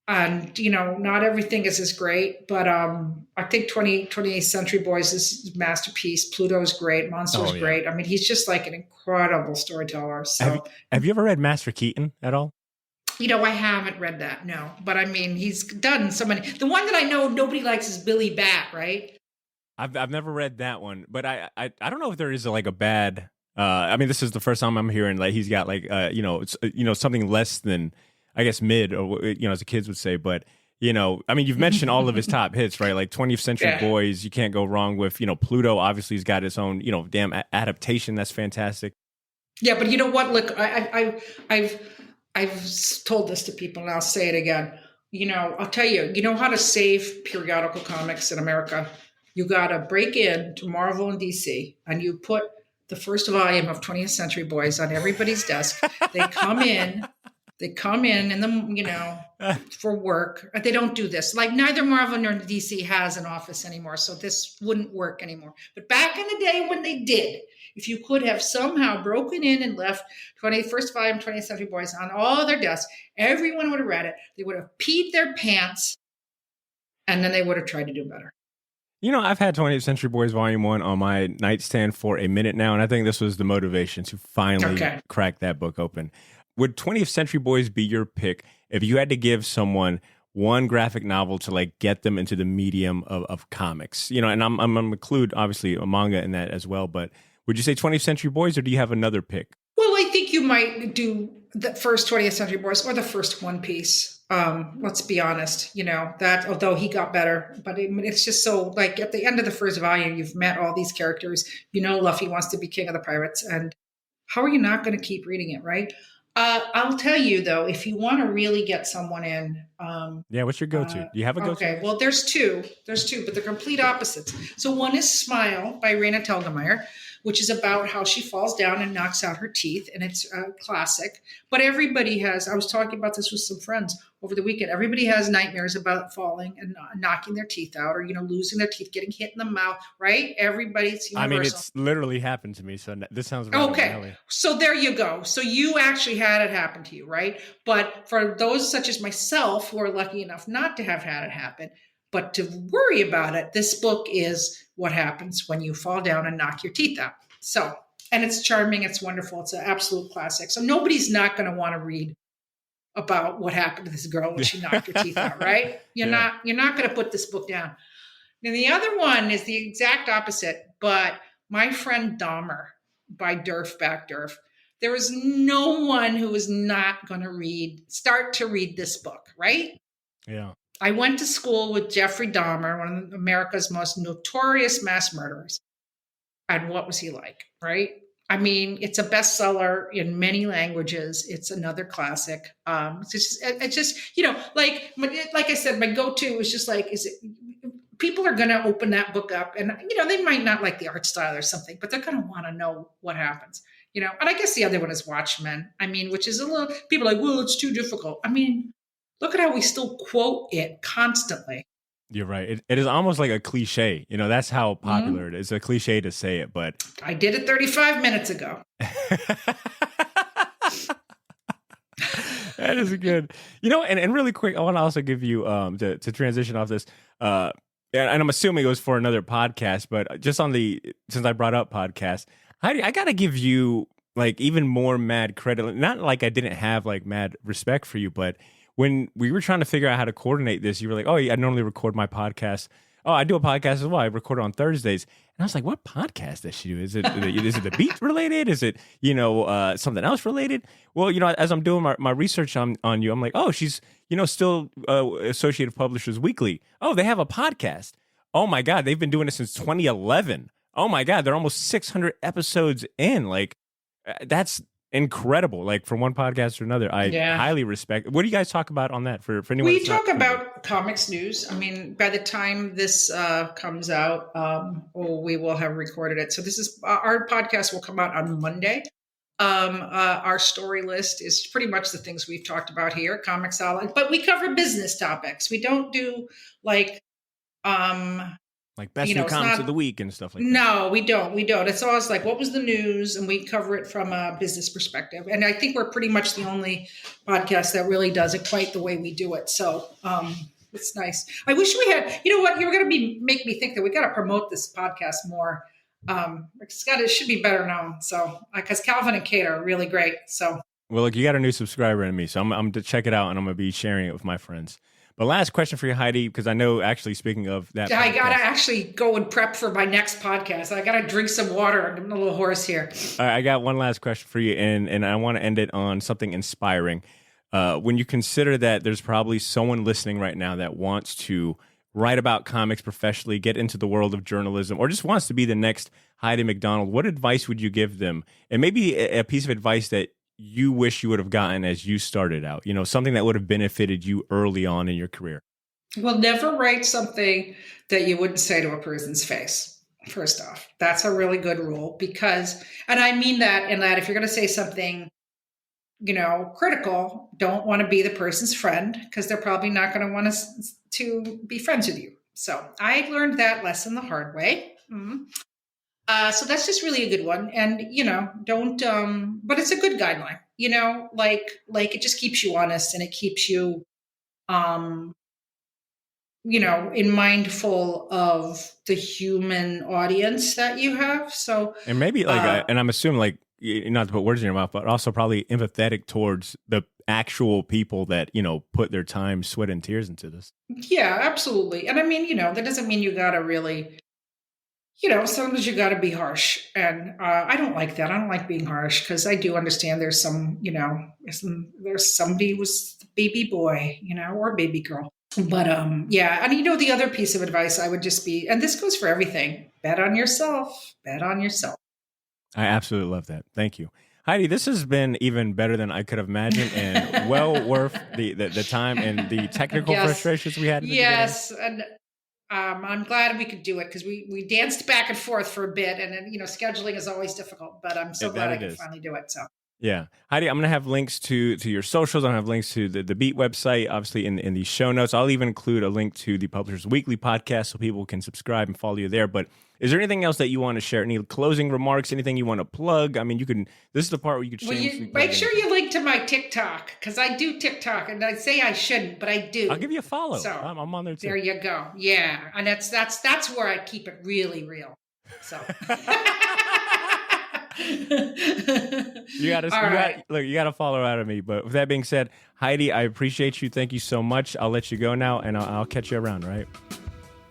not everything is as great, but I think 28th Century Boys is his masterpiece. Pluto's great. Monster's great. I mean, he's just like an incredible storyteller. So, have you ever read Master Keaton at all? I haven't read that, no. But I mean, he's done so many. The one that I know nobody likes is Billy Bat, right? I've never read that one, but I don't know if there is like a bad. This is the first time I'm hearing like he's got like something less than, I guess, mid, or as the kids would say. But you've mentioned all of his top hits, right? Like 20th Century Boys, you can't go wrong with. Pluto obviously has got its own damn adaptation that's fantastic. Yeah, but you know what? Look, I've told this to people, and I'll say it again. I'll tell you, how to save periodical comics in America? You got to break in to Marvel and DC, and you put the first volume of 20th Century Boys on everybody's desk. They come in for work. They don't do this. Like, neither Marvel nor DC has an office anymore, so this wouldn't work anymore. But back in the day when they did, if you could have somehow broken in and left first volume 20th Century Boys on all their desks, everyone would have read it. They would have peed their pants, and then they would have tried to do better. I've had 20th Century Boys Volume 1 on my nightstand for a minute now, and I think this was the motivation to finally crack that book open. would 20th Century Boys be your pick if you had to give someone one graphic novel to like get them into the medium of comics? You know, and I'm include obviously a manga in that as well, but would you say 20th Century Boys, or do you have another pick? Well, I think you might do the first 20th Century Boys or the first One Piece. Let's be honest, you know, that although he got better, but it's just so like at the end of the first volume, you've met all these characters. You know, Luffy wants to be king of the pirates, and how are you not going to keep reading it, right? I'll tell you though, if you want to really get someone in, yeah, what's your go-to? Do you have a go-to? Okay, well, there's two, but they're complete opposites. So one is Smile by Raina Telgemeier, which is about how she falls down and knocks out her teeth, and it's a classic. But everybody has, I was talking about this with some friends over the weekend, everybody has nightmares about falling and knocking their teeth out, or, you know, losing their teeth, getting hit in the mouth, right? Everybody's universal. I mean, it's literally happened to me, so this sounds right okay. So there you go. So you actually had it happen to you, right? But for those such as myself who are lucky enough not to have had it happen, but to worry about it, this book is what happens when you fall down and knock your teeth out. So, and it's charming. It's wonderful. It's an absolute classic. So nobody's not going to want to read about what happened to this girl when she knocked her teeth out, right? You're not going to put this book down. And the other one is the exact opposite, but My Friend Dahmer by Durf Back Durf. There is no one who is not going to start to read this book, right? Yeah. I went to school with Jeffrey Dahmer, one of America's most notorious mass murderers. And what was he like, right? I mean, it's a bestseller in many languages. It's another classic. It's just, you know, like I said, my go-to is just like, people are going to open that book up and, you know, they might not like the art style or something, but they're going to want to know what happens, you know? And I guess the other one is Watchmen. I mean, which is a little, people are like, well, it's too difficult. I mean, look at how we still quote it constantly. You're right. It is almost like a cliche. You know, that's how popular it is. It's a cliche to say it, but I did it 35 minutes ago. That is good. You know, and really quick, I want to also give you to transition off this. And I'm assuming it was for another podcast, but just since I brought up podcast, Heidi, I got to give you like even more mad credit. Not like I didn't have like mad respect for you, but when we were trying to figure out how to coordinate this, you were like, oh, yeah, I normally record my podcast. Oh, I do a podcast as well. I record it on Thursdays. And I was like, what podcast does she do? Is it the beat related? Is it, you know, something else related? Well, you know, as I'm doing my research on you, I'm like, oh, she's, you know, still Associated Publishers Weekly. Oh, they have a podcast. Oh, my God. They've been doing it since 2011. Oh, my God. They're almost 600 episodes in. Like, that's incredible. Like from one podcast to another. I highly respect. What do you guys talk about on that for anyone? We talk about comics news. I mean, by the time this comes out, we will have recorded it. So this is our podcast will come out on Monday. Our story list is pretty much the things we've talked about here, Comic Solid, but we cover business topics. We don't do like best new comics of the week and stuff like that. No, we don't. It's always like, what was the news? And we cover it from a business perspective. And I think we're pretty much the only podcast that really does it quite the way we do it. So it's nice. I wish we had, you know what, you're going to make me think that we got to promote this podcast more. It should be better known. So, because Calvin and Kate are really great. So, well, look, you got a new subscriber in me. So I'm to check it out and I'm going to be sharing it with my friends. But last question for you, Heidi, because I know actually speaking of that, I got to actually go and prep for my next podcast. I got to drink some water. I'm a little hoarse here. All right, I got one last question for you, and I want to end it on something inspiring. When you consider that there's probably someone listening right now that wants to write about comics professionally, get into the world of journalism, or just wants to be the next Heidi MacDonald, what advice would you give them? And maybe a piece of advice that you wish you would have gotten as you started out, you know, something that would have benefited you early on in your career. Well, never write something that you wouldn't say to a person's face. First off, that's a really good rule because, and I mean that in that if you're going to say something, you know, critical, don't want to be the person's friend because they're probably not going to want to be friends with you. So I learned that lesson the hard way. Mm-hmm. So that's just really a good one. And, you know, don't, but it's a good guideline, you know, like it just keeps you honest and it keeps you, you know, mindful of the human audience that you have. So, and maybe and I'm assuming like not to put words in your mouth, but also probably empathetic towards the actual people that, put their time, sweat, and tears into this. Yeah, absolutely. And I mean, that doesn't mean you got to really, sometimes you got to be harsh. And I don't like that. I don't like being harsh because I do understand there's some, there's somebody who's the baby boy, or baby girl. But yeah. And the other piece of advice I would just be, and this goes for everything, bet on yourself. I absolutely love that. Thank you. Heidi, this has been even better than I could have imagined and well worth the time and the technical frustrations we had. Yes. And I'm glad we could do it because we danced back and forth for a bit. And then, scheduling is always difficult, but I'm so glad I could finally do it. So. Yeah. Heidi, I'm going to have links to your socials. I'm going to have links to the Beat website, obviously, in the show notes. I'll even include a link to the Publishers Weekly podcast so people can subscribe and follow you there. But is there anything else that you want to share? Any closing remarks? Anything you want to plug? I mean, this is the part where you could make sure you link to my TikTok because I do TikTok and I say I shouldn't, but I do. I'll give you a follow. So, I'm on there too. There you go. Yeah. And that's where I keep it really real. So you gotta follow out of me. But with that being said, Heidi, I appreciate you. Thank you so much. I'll let you go now, and I'll catch you around. Right?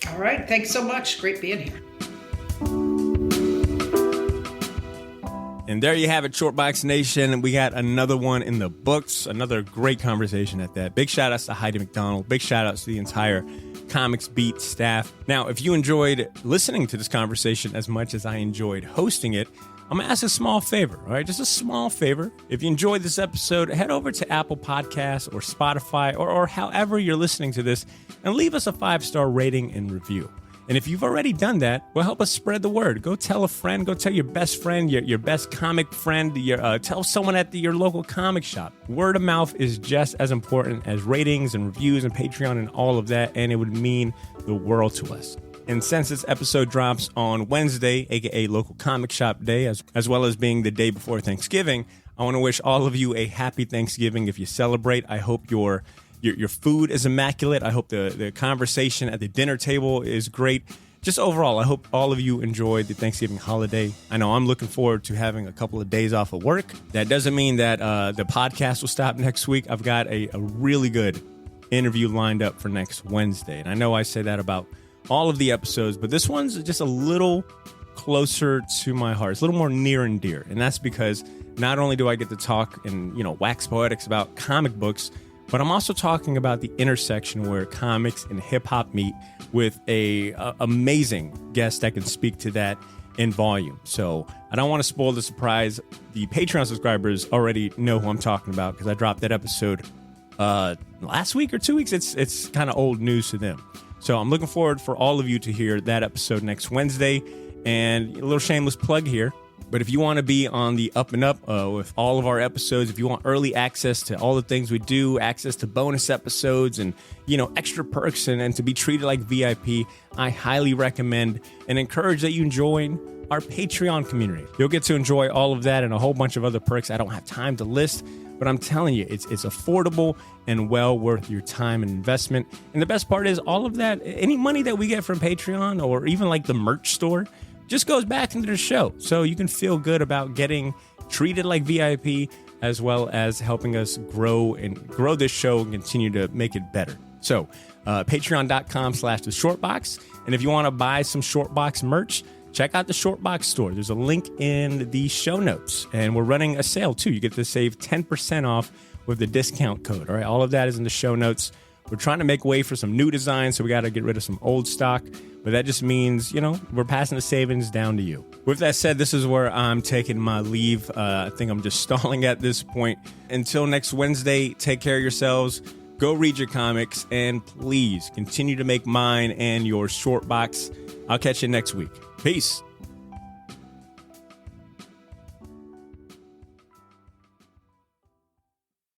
All right. Thanks so much. Great being here. And there you have it, Shortbox Nation. We got another one in the books. Another great conversation at that. Big shout outs to Heidi MacDonald. Big shout outs to the entire Comics Beat staff. Now, if you enjoyed listening to this conversation as much as I enjoyed hosting it, I'm going to ask a small favor, all right? Just a small favor. If you enjoyed this episode, head over to Apple Podcasts or Spotify or however you're listening to this and leave us a 5-star rating and review. And if you've already done that, well, help us spread the word. Go tell a friend. Go tell your best friend, your best comic friend. Tell someone at your local comic shop. Word of mouth is just as important as ratings and reviews and Patreon and all of that, and it would mean the world to us. And since this episode drops on Wednesday, aka Local Comic Shop Day, as well as being the day before Thanksgiving, I want to wish all of you a happy Thanksgiving if you celebrate. I hope your food is immaculate. I hope the conversation at the dinner table is great. Just overall, I hope all of you enjoyed the Thanksgiving holiday. I know I'm looking forward to having a couple of days off of work. That doesn't mean that the podcast will stop next week. I've got a really good interview lined up for next Wednesday. And I know I say that about all of the episodes, but this one's just a little closer to my heart. It's a little more near and dear. And that's because not only do I get to talk and, wax poetics about comic books, but I'm also talking about the intersection where comics and hip hop meet with a amazing guest that can speak to that in volume. So I don't want to spoil the surprise. The Patreon subscribers already know who I'm talking about because I dropped that episode last week or 2 weeks. It's kind of old news to them. So I'm looking forward for all of you to hear that episode next Wednesday. And a little shameless plug here. But if you want to be on the up and up with all of our episodes, if you want early access to all the things we do, access to bonus episodes and, extra perks and to be treated like VIP, I highly recommend and encourage that you join our Patreon community. You'll get to enjoy all of that and a whole bunch of other perks I don't have time to list. But I'm telling you, it's affordable and well worth your time and investment. And the best part is all of that, any money that we get from Patreon or even like the merch store, just goes back into the show. So you can feel good about getting treated like VIP as well as helping us grow this show and continue to make it better. So patreon.com/theshortbox. And if you want to buy some Shortbox merch, check out the Shortbox store. There's a link in the show notes. And we're running a sale too. You get to save 10% off with the discount code. All right. All of that is in the show notes. We're trying to make way for some new designs, so we got to get rid of some old stock. But that just means, we're passing the savings down to you. With that said, this is where I'm taking my leave. I think I'm just stalling at this point. Until next Wednesday, take care of yourselves. Go read your comics. And please continue to make mine and your Shortbox. I'll catch you next week. Peace.